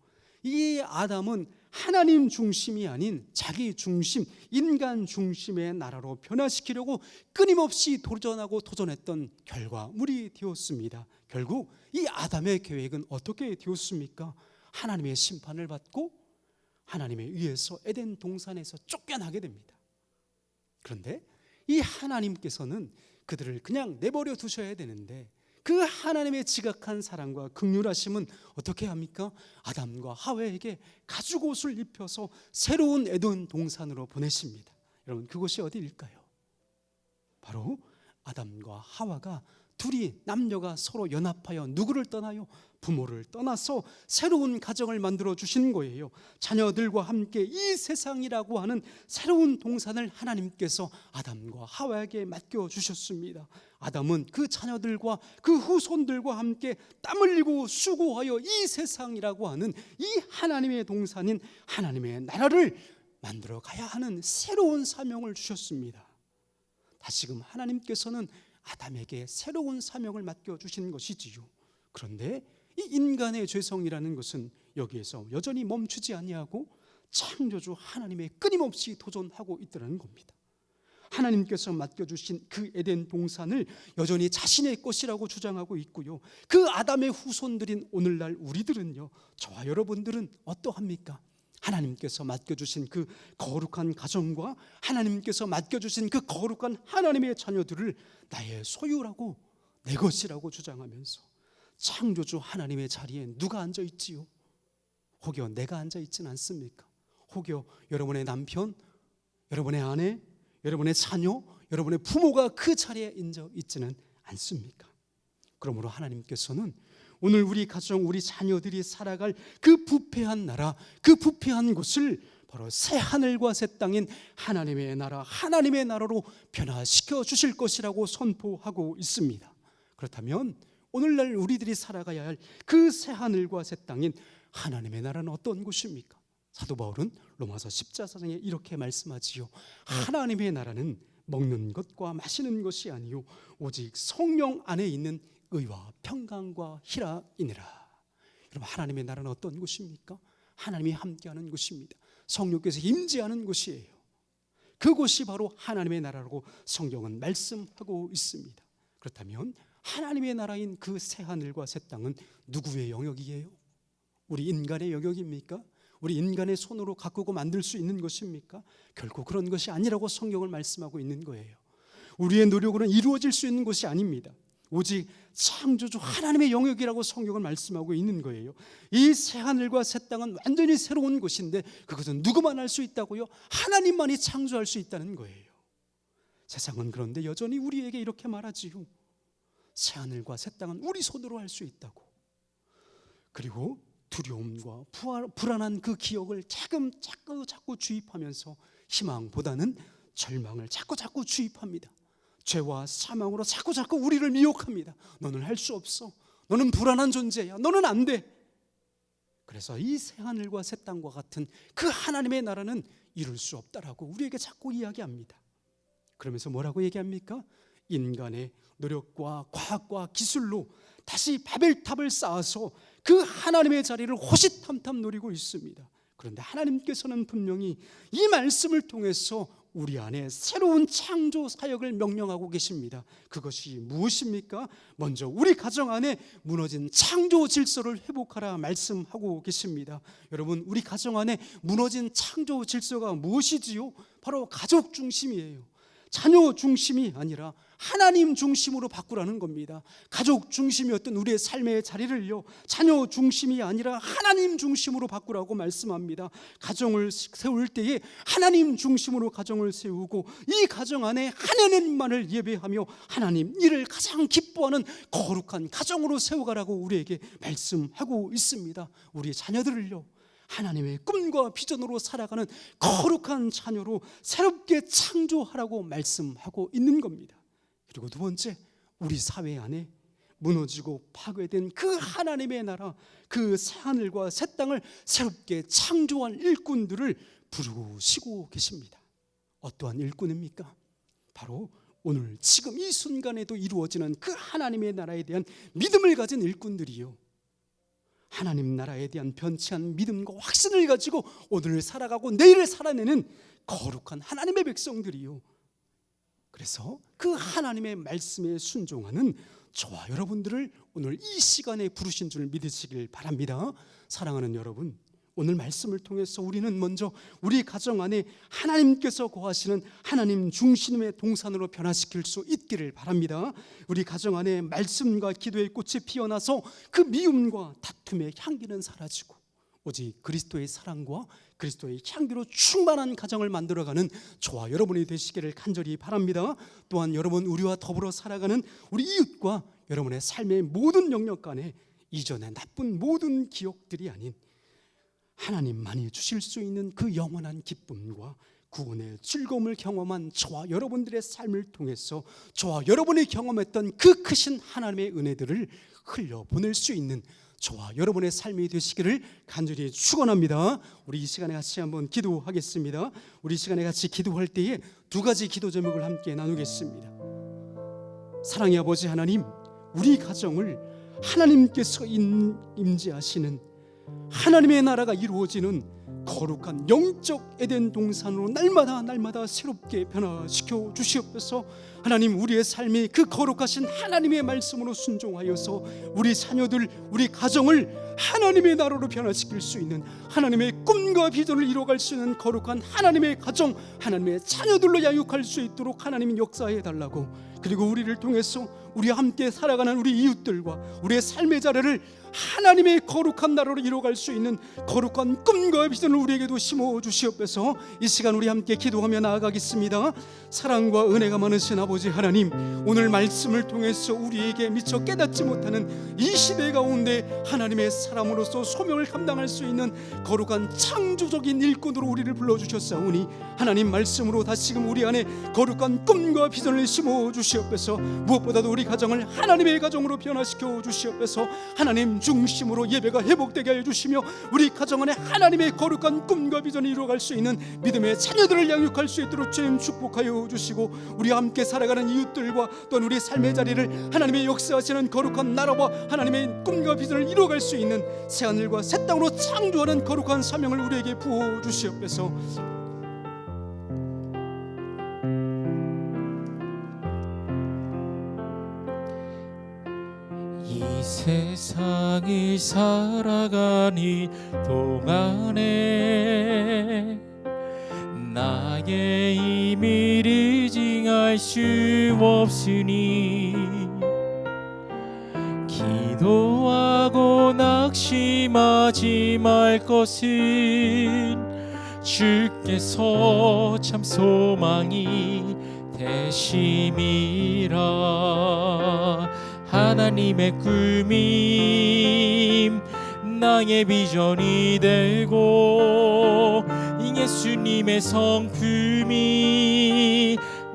이 아담은 하나님 중심이 아닌 자기 중심, 인간 중심의 나라로 변화시키려고 끊임없이 도전하고 도전했던 결과물이 되었습니다. 결국 이 아담의 계획은 어떻게 되었습니까? 하나님의 심판을 받고 하나님에 의해서 에덴 동산에서 쫓겨나게 됩니다. 그런데 이 하나님께서는 그들을 그냥 내버려 두셔야 되는데, 그 하나님의 지각한 사랑과 긍휼하심은 어떻게 합니까? 아담과 하와에게 가죽옷을 입혀서 새로운 에덴 동산으로 보내십니다. 여러분, 그곳이 어디일까요? 바로 아담과 하와가 둘이 남녀가 서로 연합하여 누구를 떠나요? 부모를 떠나서 새로운 가정을 만들어 주신 거예요. 자녀들과 함께 이 세상이라고 하는 새로운 동산을 하나님께서 아담과 하와에게 맡겨 주셨습니다. 아담은 그 자녀들과 그 후손들과 함께 땀 흘리고 수고하여 이 세상이라고 하는 이 하나님의 동산인 하나님의 나라를 만들어 가야 하는 새로운 사명을 주셨습니다. 다시금 하나님께서는 아담에게 새로운 사명을 맡겨주신 것이지요. 그런데 이 인간의 죄성이라는 것은 여기에서 여전히 멈추지 아니하고 창조주 하나님의 끊임없이 도전하고 있다는 겁니다. 하나님께서 맡겨주신 그 에덴 동산을 여전히 자신의 것이라고 주장하고 있고요. 그 아담의 후손들인 오늘날 우리들은요, 저와 여러분들은 어떠합니까? 하나님께서 맡겨주신 그 거룩한 가정과 하나님께서 맡겨주신 그 거룩한 하나님의 자녀들을 나의 소유라고, 내 것이라고 주장하면서 창조주 하나님의 자리에 누가 앉아있지요? 혹여 내가 앉아있지는 않습니까? 혹여 여러분의 남편, 여러분의 아내, 여러분의 자녀, 여러분의 부모가 그 자리에 앉아있지는 않습니까? 그러므로 하나님께서는 오늘 우리 가정, 우리 자녀들이 살아갈 그 부패한 나라, 그 부패한 곳을 바로 새 하늘과 새 땅인 하나님의 나라, 하나님의 나라로 변화시켜 주실 것이라고 선포하고 있습니다. 그렇다면 오늘날 우리들이 살아가야 할 그 새 하늘과 새 땅인 하나님의 나라는 어떤 곳입니까? 사도 바울은 로마서 14장에 이렇게 말씀하지요. 하나님의 나라는 먹는 것과 마시는 것이 아니요 오직 성령 안에 있는 의와 평강과 희락이니라. 여러분, 하나님의 나라는 어떤 곳입니까? 하나님이 함께하는 곳입니다. 성령께서 임재하는 곳이에요. 그곳이 바로 하나님의 나라라고 성경은 말씀하고 있습니다. 그렇다면 하나님의 나라인 그 새 하늘과 새 땅은 누구의 영역이에요? 우리 인간의 영역입니까? 우리 인간의 손으로 가꾸고 만들 수 있는 것입니까? 결코 그런 것이 아니라고 성경을 말씀하고 있는 거예요. 우리의 노력으로는 이루어질 수 있는 것이 아닙니다. 오직 창조주 하나님의 영역이라고 성경을 말씀하고 있는 거예요. 이 새 하늘과 새 땅은 완전히 새로운 곳인데 그것은 누구만 할 수 있다고요? 하나님만이 창조할 수 있다는 거예요. 세상은 그런데 여전히 우리에게 이렇게 말하지요. 새 하늘과 새 땅은 우리 손으로 할 수 있다고. 그리고 두려움과 불안한 그 기억을 자꾸 주입하면서 희망보다는 절망을 자꾸 주입합니다. 죄와 사망으로 자꾸 우리를 미혹합니다. 너는 할 수 없어. 너는 불안한 존재야. 너는 안 돼. 그래서 이 새 하늘과 새 땅과 같은 그 하나님의 나라는 이룰 수 없다라고 우리에게 자꾸 이야기합니다. 그러면서 뭐라고 얘기합니까? 인간의 노력과 과학과 기술로 다시 바벨탑을 쌓아서 그 하나님의 자리를 호시탐탐 노리고 있습니다. 그런데 하나님께서는 분명히 이 말씀을 통해서 우리 안에 새로운 창조 사역을 명령하고 계십니다. 그것이 무엇입니까? 먼저 우리 가정 안에 무너진 창조 질서를 회복하라 말씀하고 계십니다. 여러분, 우리 가정 안에 무너진 창조 질서가 무엇이지요? 바로 가족 중심이에요. 자녀 중심이 아니라 하나님 중심으로 바꾸라는 겁니다. 가족 중심이었던 우리의 삶의 자리를요, 자녀 중심이 아니라 하나님 중심으로 바꾸라고 말씀합니다. 가정을 세울 때에 하나님 중심으로 가정을 세우고 이 가정 안에 하나님만을 예배하며 하나님 이를 가장 기뻐하는 거룩한 가정으로 세워가라고 우리에게 말씀하고 있습니다. 우리 자녀들을요, 하나님의 꿈과 비전으로 살아가는 거룩한 자녀로 새롭게 창조하라고 말씀하고 있는 겁니다. 그리고 두 번째, 우리 사회 안에 무너지고 파괴된 그 하나님의 나라, 그 새 하늘과 새 땅을 새롭게 창조한 일꾼들을 부르시고 계십니다. 어떠한 일꾼입니까? 바로 오늘 지금 이 순간에도 이루어지는 그 하나님의 나라에 대한 믿음을 가진 일꾼들이요, 하나님 나라에 대한 변치 않은 믿음과 확신을 가지고 오늘을 살아가고 내일을 살아내는 거룩한 하나님의 백성들이요, 그래서 그 하나님의 말씀에 순종하는 저와 여러분들을 오늘 이 시간에 부르신 줄 믿으시길 바랍니다. 사랑하는 여러분, 오늘 말씀을 통해서 우리는 먼저 우리 가정 안에 하나님께서 거하시는 하나님 중심의 동산으로 변화시킬 수 있기를 바랍니다. 우리 가정 안에 말씀과 기도의 꽃이 피어나서 그 미움과 다툼의 향기는 사라지고 오직 그리스도의 사랑과 그리스도의 향기로 충만한 가정을 만들어가는 저와 여러분이 되시기를 간절히 바랍니다. 또한 여러분, 우리와 더불어 살아가는 우리 이웃과 여러분의 삶의 모든 영역 간에 이전의 나쁜 모든 기억들이 아닌 하나님만이 주실 수 있는 그 영원한 기쁨과 구원의 즐거움을 경험한 저와 여러분들의 삶을 통해서 저와 여러분이 경험했던 그 크신 하나님의 은혜들을 흘려보낼 수 있는 저와 여러분의 삶이 되시기를 간절히 축원합니다. 우리 이 시간에 같이 한번 기도하겠습니다. 우리 이 시간에 같이 기도할 때에 두 가지 기도 제목을 함께 나누겠습니다. 사랑의 아버지 하나님, 우리 가정을 하나님께서 임재하시는 하나님의 나라가 이루어지는 거룩한 영적 에덴 동산으로 날마다 새롭게 변화시켜 주시옵소서. 하나님, 우리의 삶이 그 거룩하신 하나님의 말씀으로 순종하여서 우리 자녀들, 우리 가정을 하나님의 나라로 변화시킬 수 있는, 하나님의 꿈과 비전을 이뤄갈 수 있는 거룩한 하나님의 가정, 하나님의 자녀들로 양육할 수 있도록 하나님이 역사해 달라고, 그리고 우리를 통해서 우리 함께 살아가는 우리 이웃들과 우리의 삶의 자리를 하나님의 거룩한 나라로 이뤄갈 수 있는 거룩한 꿈과 비전을 우리에게도 심어 주시옵소서. 이 시간 우리 함께 기도하며 나아가겠습니다. 사랑과 은혜가 많으신 아버지 하나님, 오늘 말씀을 통해서 우리에게 미처 깨닫지 못하는 이 시대 가운데 하나님의 사람으로서 소명을 감당할 수 있는 거룩한 창조적인 일꾼으로 우리를 불러주셨사오니, 하나님 말씀으로 다시금 우리 안에 거룩한 꿈과 비전을 심어 주시옵소서. 무엇보다도 우리 가정을 하나님의 가정으로 변화시켜 주시옵소서. 하나님 중심으로 예배가 회복되게 하여 주시며, 우리 가정 안에 하나님의 거룩한 꿈과 비전을 이루어갈 수 있는 믿음의 자녀들을 양육할 수 있도록 주님 축복하여 주시고, 우리와 함께 살아가는 이웃들과 또한 우리 삶의 자리를 하나님의 역사하시는 거룩한 나라와 하나님의 꿈과 비전을 이루어갈 수 있는 새하늘과 새 땅으로 창조하는 거룩한 사명을 우리에게 부어 주시옵소서. 이 세상을 살아가는 동안에 나의 힘을 의지할 수 없으니, 기도하고 낙심하지 말 것은 주께서 참 소망이 되심이라. 하나님의 꿈이 나의 비전이 되고, 예수님의 성품이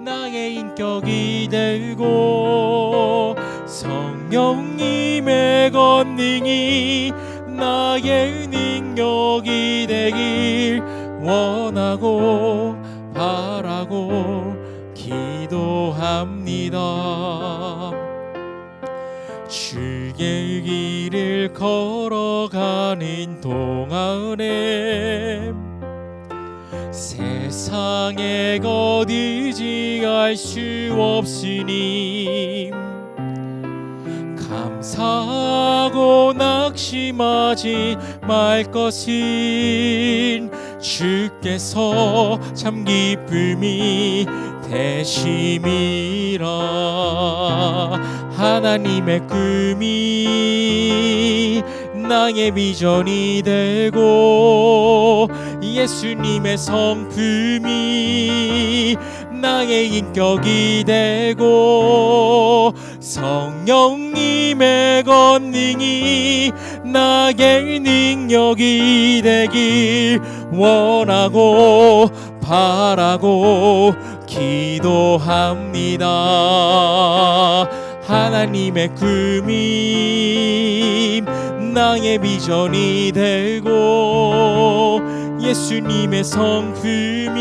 나의 인격이 되고, 성령님의 권능이 나의 능력이 되길 원하고 바라고 기도합니다. 주의 길을 걸어가는 동안에 세상에 의지할 수 없으니, 감사하고 낙심하지 말 것은 주께서 참 기쁨이 되심이라. 하나님의 꿈이 나의 비전이 되고, 예수님의 성품이 나의 인격이 되고, 성령님의 권능이 나의 능력이 되길 원하고 바라고 기도합니다. 하나님의 꿈이 나의 비전이 되고, 예수님의 성품이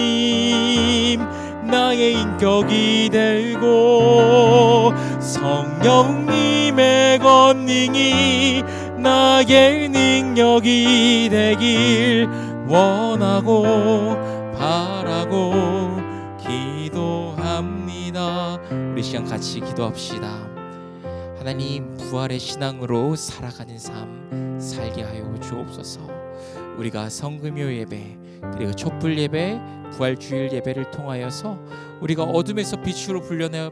나의 인격이 되고, 성령님의 권능이 나의 능력이 되길 원하고 바라고 기도합니다. 우리 시간 같이 기도합시다. 하나님, 부활의 신앙으로 살아가는 삶 살게 하여 주옵소서. 우리가 성금요 예배, 그리고 촛불 예배, 부활주일 예배를 통하여서 우리가 어둠에서 빛으로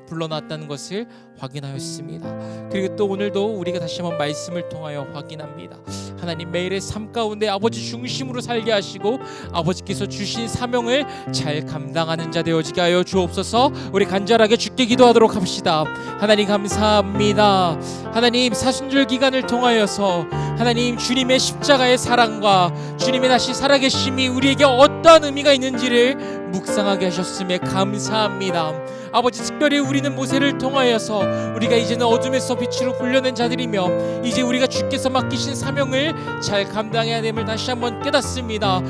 불러났다는 것을 확인하였습니다. 그리고 또 오늘도 우리가 다시 한번 말씀을 통하여 확인합니다. 하나님 매일의 삶 가운데 아버지 중심으로 살게 하시고 아버지께서 주신 사명을 잘 감당하는 자 되어지게 하여 주옵소서. 우리 간절하게 주께 기도하도록 합시다. 하나님 감사합니다. 하나님 사순절 기간을 통하여서 하나님 주님의 십자가의 사랑과 주님의 다시 살아계심이 우리에게 어떠한 의미가 있는지를 묵상하게 하셨음에 감사합니다. 아버지 특별히 우리는 모세를 통하여서 우리가 이제는 어둠에서 빛으로 불려낸 자들이며 이제 우리가 주께서 맡기신 사명을 잘 감당해야 됨을 다시 한번 깨닫습니다.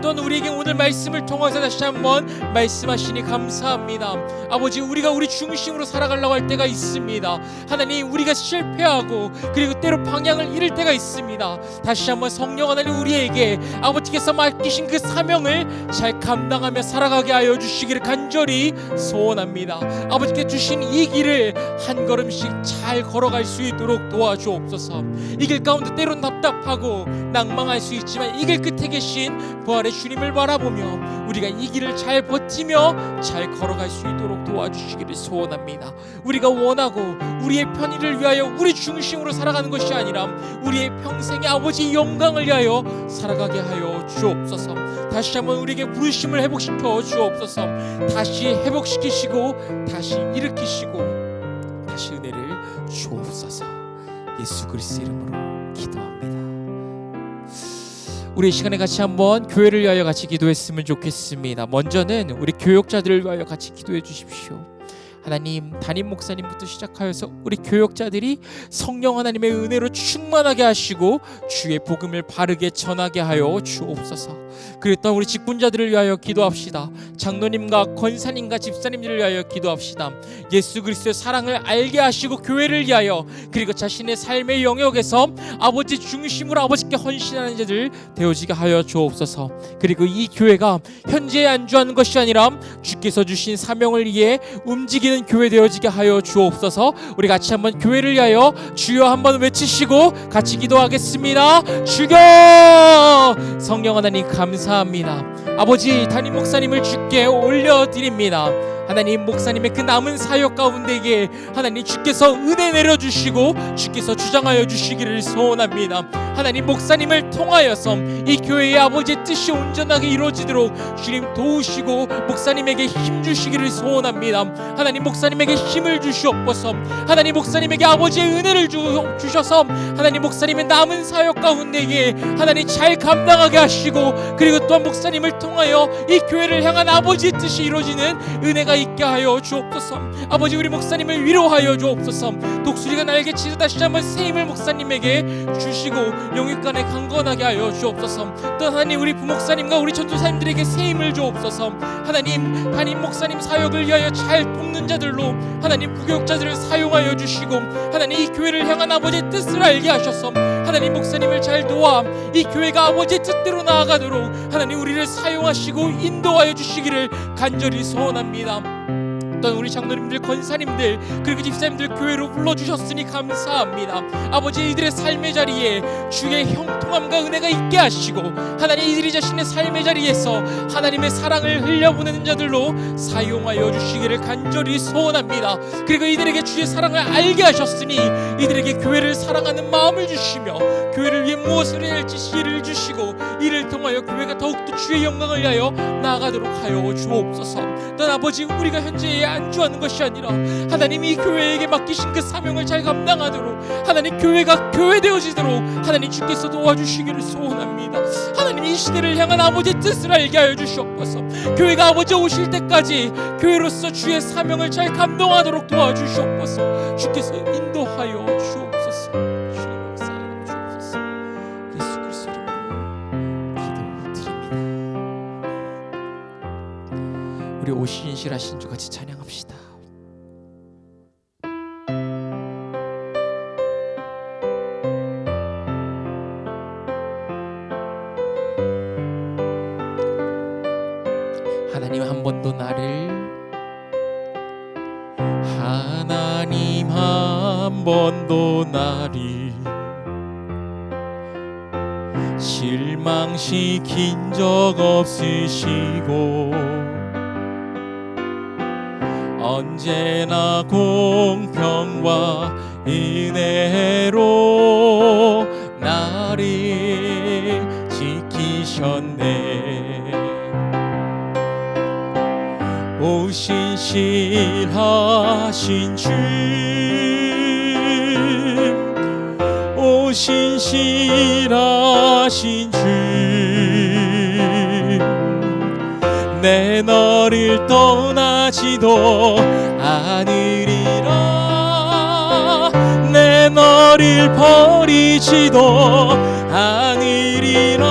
또한 우리에게 오늘 말씀을 통해서 다시 한번 말씀하시니 감사합니다. 아버지 우리가 우리 중심으로 살아가려고 할 때가 있습니다. 하나님 우리가 실패하고 그리고 때로 방향을 잃을 때가 있습니다. 다시 한번 성령 하나님 우리에게 아버지께서 맡기신 그 사명을 잘 감당하며 살아가게 하여 주시기를 간절히 소원합니다. 아버지께 주신 이 길을 한 걸음씩 잘 걸어갈 수 있도록 도와주옵소서. 이 길 가운데 때론 답답하고 낭망할 수 있지만 이 길 끝에 계신 부활의 주님을 바라보며 우리가 이 길을 잘 버티며 잘 걸어갈 수 있도록 도와주시기를 소원합니다. 우리가 원하고 우리의 편의를 위하여 우리 중심으로 살아가는 것이 아니라 우리의 평생의 아버지 영광을 위하여 살아가게 하여 주옵소서. 다시 한번 우리에게 부르심을 회복시켜 주옵소서. 다시 회복시키시고 다시 일으키시고 다시 은혜를 주옵소서. 예수 그리스도 이름으로 기도합니다. 우리 이 시간에 같이 한번 교회를 위하여 같이 기도했으면 좋겠습니다. 먼저는 우리 교역자들을 위하여 같이 기도해 주십시오. 하나님 담임 목사님부터 시작하여서 우리 교역자들이 성령 하나님의 은혜로 충만하게 하시고 주의 복음을 바르게 전하게 하여 주옵소서. 그리고 또 우리 직분자들을 위하여 기도합시다. 장로님과 권사님과 집사님들을 위하여 기도합시다. 예수 그리스도의 사랑을 알게 하시고 교회를 위하여 그리고 자신의 삶의 영역에서 아버지 중심으로 아버지께 헌신하는 자들 되어지게 하여 주옵소서. 그리고 이 교회가 현재에 안주하는 것이 아니라 주께서 주신 사명을 위해 움직이는 교회 되어지게 하여 주옵소서. 우리 같이 한번 교회를 위하여 주여 한번 외치시고 같이 기도하겠습니다. 주여! 성령 하나님 감사합니다. 아버지 담임 목사님을 주께 올려드립니다. 하나님 목사님의 그 남은 사역 가운데에 하나님 주께서 은혜 내려주시고 주께서 주장하여 주시기를 소원합니다. 하나님 목사님을 통하여서 이 교회의 아버지의 뜻이 온전하게 이루어지도록 주님 도우시고 목사님에게 힘 주시기를 소원합니다. 하나님 목사님에게 힘을 주시옵소서. 하나님 목사님에게 아버지의 은혜를 주셔서 하나님 목사님의 남은 사역 가운데에 하나님 잘 감당하게 하시고 그리고 또한 목사님을 통하여 이 교회를 향한 아버지의 뜻이 이루어지는 은혜가 있게 하여 주옵소서. 아버지 우리 목사님을 위로하여 주옵소서. 독수리가 날개치듯 다시 한번 새 힘을 목사님에게 주시고 영육간에 강건하게 하여 주옵소서. 또 하나님 우리 부목사님과 우리 전도사님들에게 새 힘을 주옵소서. 하나님 담임 목사님 사역을 위하여 잘 돕는 자들로 하나님 부교육자들을 사용하여 주시고 하나님 이 교회를 향한 아버지의 뜻을 알게 하셔서 하나님 목사님을 잘 도와 이 교회가 아버지의 뜻대로 나아가도록 하나님 우리를 사용하시고 인도하여 주시기를 간절히 소원합니다. 또한 우리 장로님들 권사님들 그리고 집사님들 교회로 불러주셨으니 감사합니다. 아버지 이들의 삶의 자리에 주의 형통함과 은혜가 있게 하시고 하나님 이들이 자신의 삶의 자리에서 하나님의 사랑을 흘려보내는 자들로 사용하여 주시기를 간절히 소원합니다. 그리고 이들에게 주의 사랑을 알게 하셨으니 이들에게 교회를 사랑하는 마음을 주시며 교회를 위해 무엇을 해야 할지 지혜를 주시고 이를 통하여 교회가 더욱더 주의 영광을 위하여 나아가도록 하여 주옵소서. 또한 아버지 우리가 현재에 안주하는 것이 아니라 하나님 이 교회에게 맡기신 그 사명을 잘 감당하도록 하나님 교회가 교회 되어지도록 하나님 주께서 도와주시기를 소원합니다. 하나님 이 시대를 향한 아버지의 뜻을 알게 하여 주시옵소서. 교회가 아버지 오실 때까지 교회로서 주의 사명을 잘 감당하도록 도와주시옵소서. 주께서 인도하여 주옵소서. 주님 역사하여 주옵소서. 예수 그리스도 이름으로 기도드립니다. 우리 오신실하신 주 같이 찬양합시다. 하나님 한 번도 나를 하나님 한 번도 나를 실망시킨 적 없으시고 언제나 공평과 은혜로 나를 지키셨네. 오 신실하신 주, 오 신실하신 주, 내 너를 떠나지도 않으리라. 내 너를 버리지도 않으리라.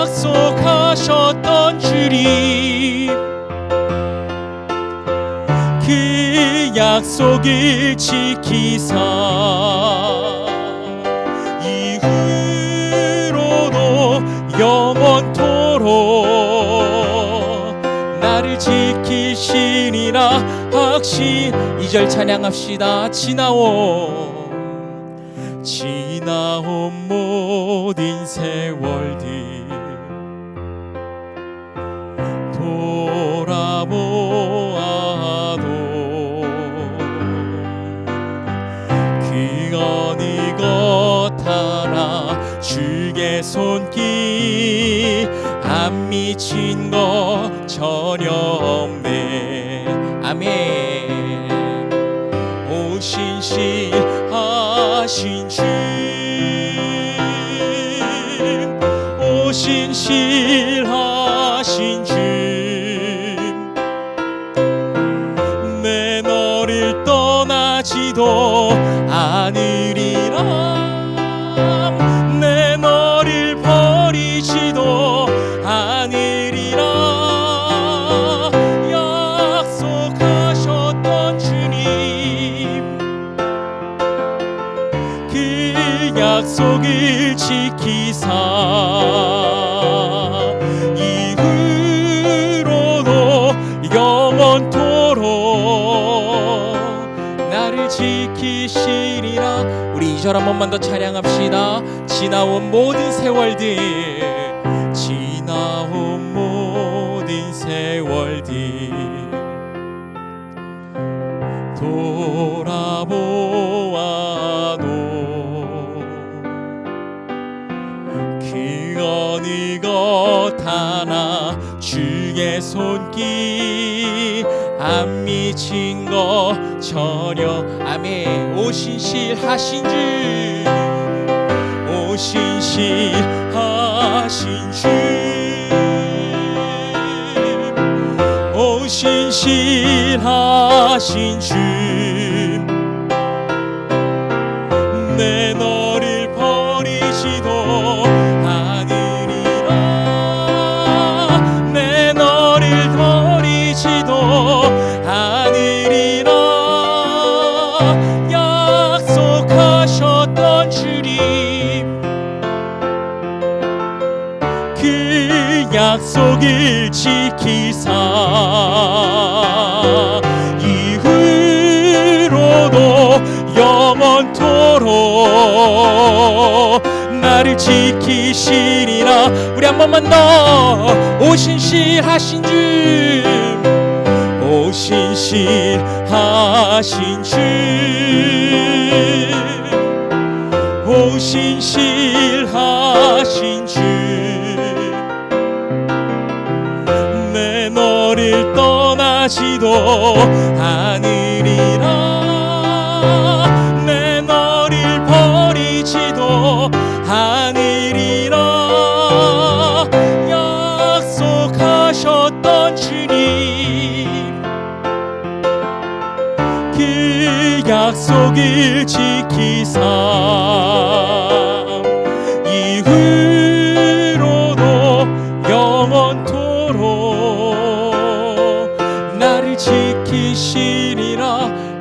약속하셨던 주님, 그 약속을 지키사 이후로도 영원토록 나를 지키시리라 확신. 2절 찬양합시다. 지나온 모든 세월들 돌아보아도 그 어느 것 하나 주의 손길 안 미친 것 전혀 없네. 아멘. 오 신실하신 주, 오 신실하신 주, 내 너를 떠나지도 않으리라. 내 너를 버리지도 않으리라. 약속하셨던 주님, 그 약속을 지키사 이후로도 영원토록 나를 지키시리라. 우리 2절 한 번만 더 찬양합시다. 지나온 모든 세월들, 지나온 모든 세월들 돌아보아도 그 어느 것 하나 주의 손길 안 미친 것 전혀. 아멘. 오 신실하신 주, 오 신실하신 주, 오 신실하신 주, 내 너를 버리지도 않으리라. 내 너를 버리지도 않으리라. 약속하셨던 주님, 그 약속을 지키사 이후로도 영원토록 나를 지키시리라. 우리 한 번만 더. 오 신실하신 주, 오 신실하신 주, 오 신실하신 주, 내 너를 떠나지도 않으리라. 내 너를 버리지도 않으리라. 약속하셨던 주님, 그 약속을 지키사 이후로도 영원토록 나를 지키시리라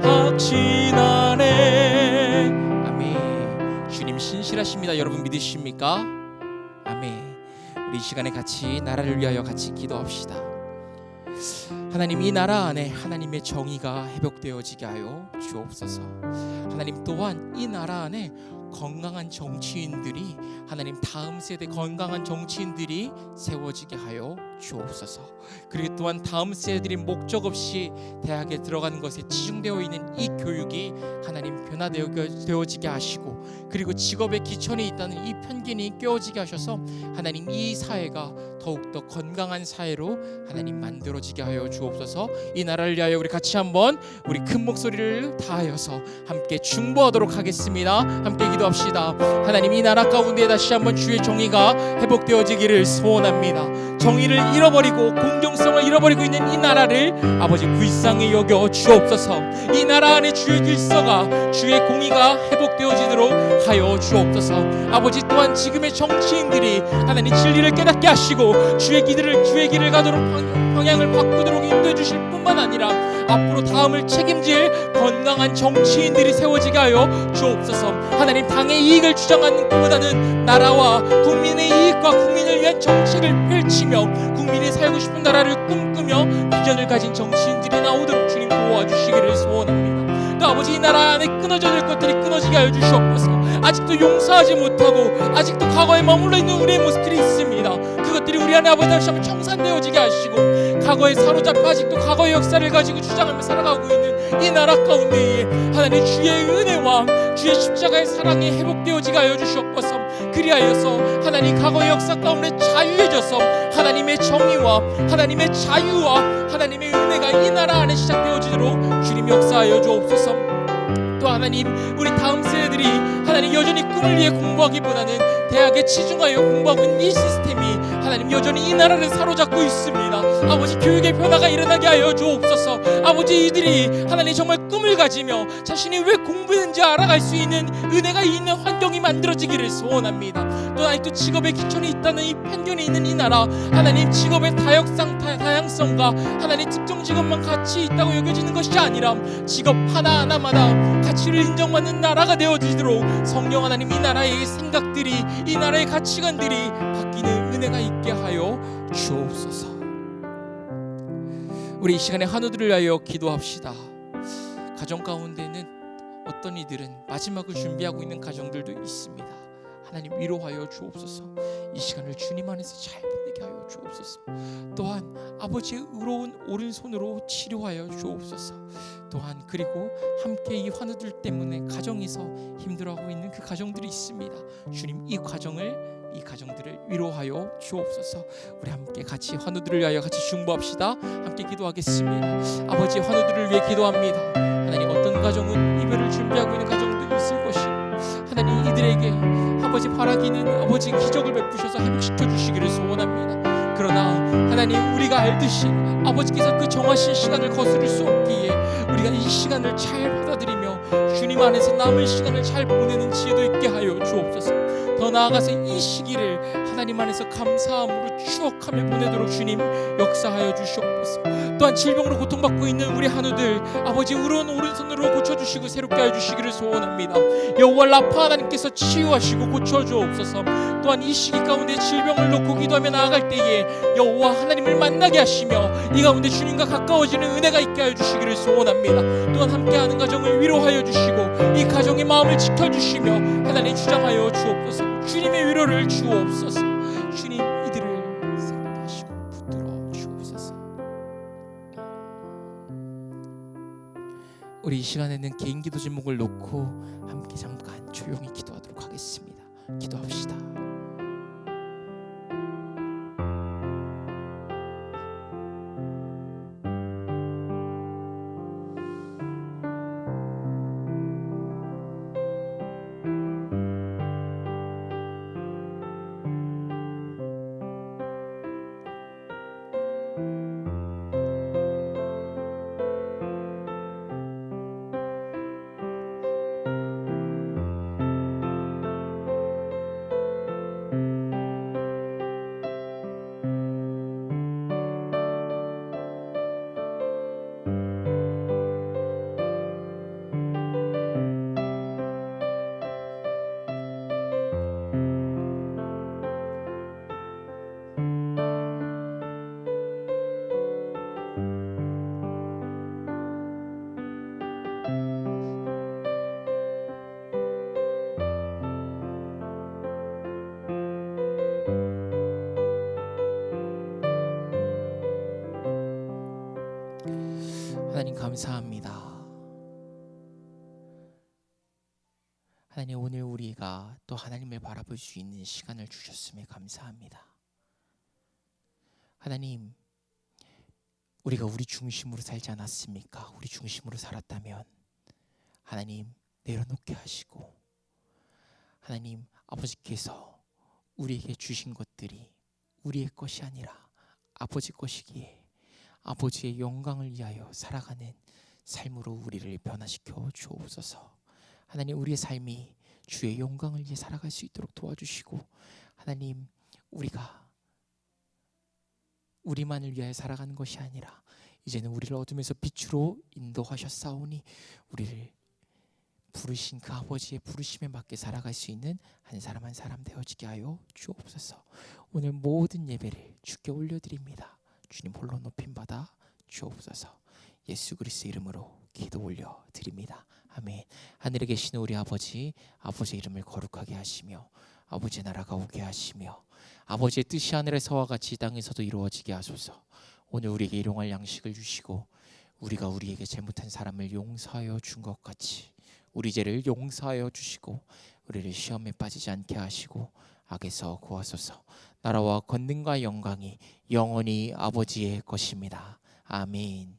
확신하네. 아멘. 주님 신실하십니다. 여러분 믿으십니까? 아멘. 우리 이 시간에 같이 나라를 위하여 같이 기도합시다. 하나님, 이 나라 안에 하나님의 정의가 회복되어지게 하여 주옵소서. 하나님 또한 이 나라 안에 건강한 정치인들이, 하나님 다음 세대 건강한 정치인들이 세워지게 하여 주옵소서. 그리고 또한 다음 세대들이 목적 없이 대학에 들어가는 것에 치중되어 있는 이 교육이 하나님 변화되어지게 하시고, 그리고 직업의 기천에 있다는 이 편견이 깨어지게 하셔서 하나님 이 사회가 더욱더 건강한 사회로 하나님 만들어지게 하여 주옵소서. 이 나라를 위하여 우리 같이 한번 우리 큰 목소리를 다하여서 함께 중보하도록 하겠습니다. 함께 기도합시다. 하나님, 이 나라 가운데 다시 한번 주의 정의가 회복되어지기를 소원합니다. 정의를 잃어버리고 공정성을 잃어버리고 있는 이 나라를 아버지 불쌍히 여겨 주옵소서. 이 나라 안에 주의 질서가, 주의 공의가 회복되어지도록 하여 주옵소서. 아버지, 또한 지금의 정치인들이 하나님 진리를 깨닫게 하시고 주의 길을 가도록 방향을 바꾸도록 인도해 주실 뿐만 아니라 앞으로 다음을 책임질 건강한 정치인들이 세워지게 하여 주옵소서. 하나님, 당의 이익을 주장하는 것보다는 나라와 국민의 이익과 국민을 위한 정책을 펼치며 국민이 살고 싶은 나라를 꿈꾸며 비전을 가진 정치인들이 나오도록 주님 도와주시기를 소원합니다. 또 아버지, 이 나라 안에 끊어져 될 것들이 끊어지게 하여 주시옵소서. 아직도 용서하지 못하고 아직도 과거에 머물러 있는 우리의 모습들이 있습니다. 그것들이 우리 안에 아버지 다시 한번 청산되어지게 하시고, 과거에 사로잡혀 아직도 과거의 역사를 가지고 주장하며 살아가고 있는 이 나라 가운데에 하나님 주의 은혜와 주의 십자가의 사랑이 회복되어지게 하여 주시옵소서. 그리하여서 하나님 과거의 역사 가운데 자유해져서 하나님의 정의와 하나님의 자유와 하나님의 은혜가 이 나라 안에 시작되어지도록 주님 역사하여 주옵소서. 또 하나님, 우리 다음 세대들이 하나님 여전히 꿈을 위해 공부하기보다는 대학에 치중하여 공부하고 있는 이 시스템이 하나님 여전히 이 나라를 사로잡고 있습니다. 아버지, 교육의 변화가 일어나게 하여 주옵소서. 아버지, 이들이 하나님 정말 꿈을 가지며 자신이 왜 공부했는지 알아갈 수 있는 은혜가 있는 환경이 만들어지기를 소원합니다. 또 아직도 직업의 기천이 있다는 이 편견이 있는 이 나라, 하나님 직업의 다양성과 하나님 특정 직업만 가치 있다고 여겨지는 것이 아니라 직업 하나하나마다 가치를 인정받는 나라가 되어지도록 성령 하나님, 이 나라의 생각들이, 이 나라의 가치관들이 바뀌는 은혜가 있게 하여 주옵소서. 우리 이 시간에 한우들을 위하여 기도합시다. 가정 가운데는 어떤 이들은 마지막을 준비하고 있는 가정들도 있습니다. 하나님 위로하여 주옵소서. 이 시간을 주님 안에서 잘 보내게 하여 주옵소서. 또한 아버지의 의로운 오른손으로 치료하여 주옵소서. 또한 그리고 함께 이 환우들 때문에 가정에서 힘들어하고 있는 그 가정들이 있습니다. 주님, 이 가정들을 위로하여 주옵소서. 우리 함께 같이 환우들을 위하여 같이 중보합시다. 함께 기도하겠습니다. 아버지, 환우들을 위해 기도합니다. 하나님, 어떤 가정은 이별을 준비하고 있는 가정도 있을 것이고, 하나님 이들에게 아버지 바라기는 아버지 기적을 베푸셔서 회복시켜 주시기를 소원합니다. 그러나 하나님, 우리가 알듯이 아버지께서 그 정하신 시간을 거스를 수 없기에 우리가 이 시간을 잘 받아들이며 주님 안에서 남은 시간을 잘 보내는 지혜도 있게 하여 주옵소서. 더 나아가서 이 시기를 하나님 안에서 감사함으로 추억하며 보내도록 주님 역사하여 주시옵소서. 또한 질병으로 고통받고 있는 우리 한우들 아버지 의로운 오른손으로 고쳐주시고 새롭게 하여 주시기를 소원합니다. 여호와 라파 하나님께서 치유하시고 고쳐주옵소서. 또한 이 시기 가운데 질병을 놓고 기도하며 나아갈 때에 여호와 하나님을 만나게 하시며 이 가운데 주님과 가까워지는 은혜가 있게 하여 주시기를 소원합니다. 또한 함께하는 가정을 위로하여 주시고 이 가정의 마음을 지켜주시며 하나님 주장하여 주옵소서. 주님의 위로를 주옵소서. 주님, 이들을 새롭게 하시고 붙들어 주옵소서. 우리 이 시간에는 개인 기도 제목을 놓고 함께 잠깐 조용히 기도하도록 하겠습니다. 기도합시다. 하나님 감사합니다. 하나님, 오늘 우리가 또 하나님을 바라볼 수 있는 시간을 주셨음에 감사합니다. 하나님, 우리가 우리 중심으로 살지 않았습니까? 우리 중심으로 살았다면 하나님 내려놓게 하시고, 하나님 아버지께서 우리에게 주신 것들이 우리의 것이 아니라 아버지 것이기에 아버지의 영광을 위하여 살아가는 삶으로 우리를 변화시켜 주옵소서. 하나님, 우리의 삶이 주의 영광을 위해 살아갈 수 있도록 도와주시고, 하나님, 우리가 우리만을 위하여 살아가는 것이 아니라 이제는 우리를 어둠에서 빛으로 인도하셨사오니 우리를 부르신 그 아버지의 부르심에 맞게 살아갈 수 있는 한 사람 한 사람 되어지게 하여 주옵소서. 오늘 모든 예배를 주께 올려드립니다. 주님 홀로 높임받아 주옵소서. 예수 그리스도 이름으로 기도 올려드립니다. 아멘. 하늘에 계신 우리 아버지, 아버지의 이름을 거룩하게 하시며 아버지의 나라가 오게 하시며 아버지의 뜻이 하늘에서와 같이 땅에서도 이루어지게 하소서. 오늘 우리에게 일용할 양식을 주시고 우리가 우리에게 잘못한 사람을 용서하여 준 것 같이 우리 죄를 용서하여 주시고 우리를 시험에 빠지지 않게 하시고 악에서 구하소서. 나라와 권능과 영광이 영원히 아버지의 것입니다. 아멘.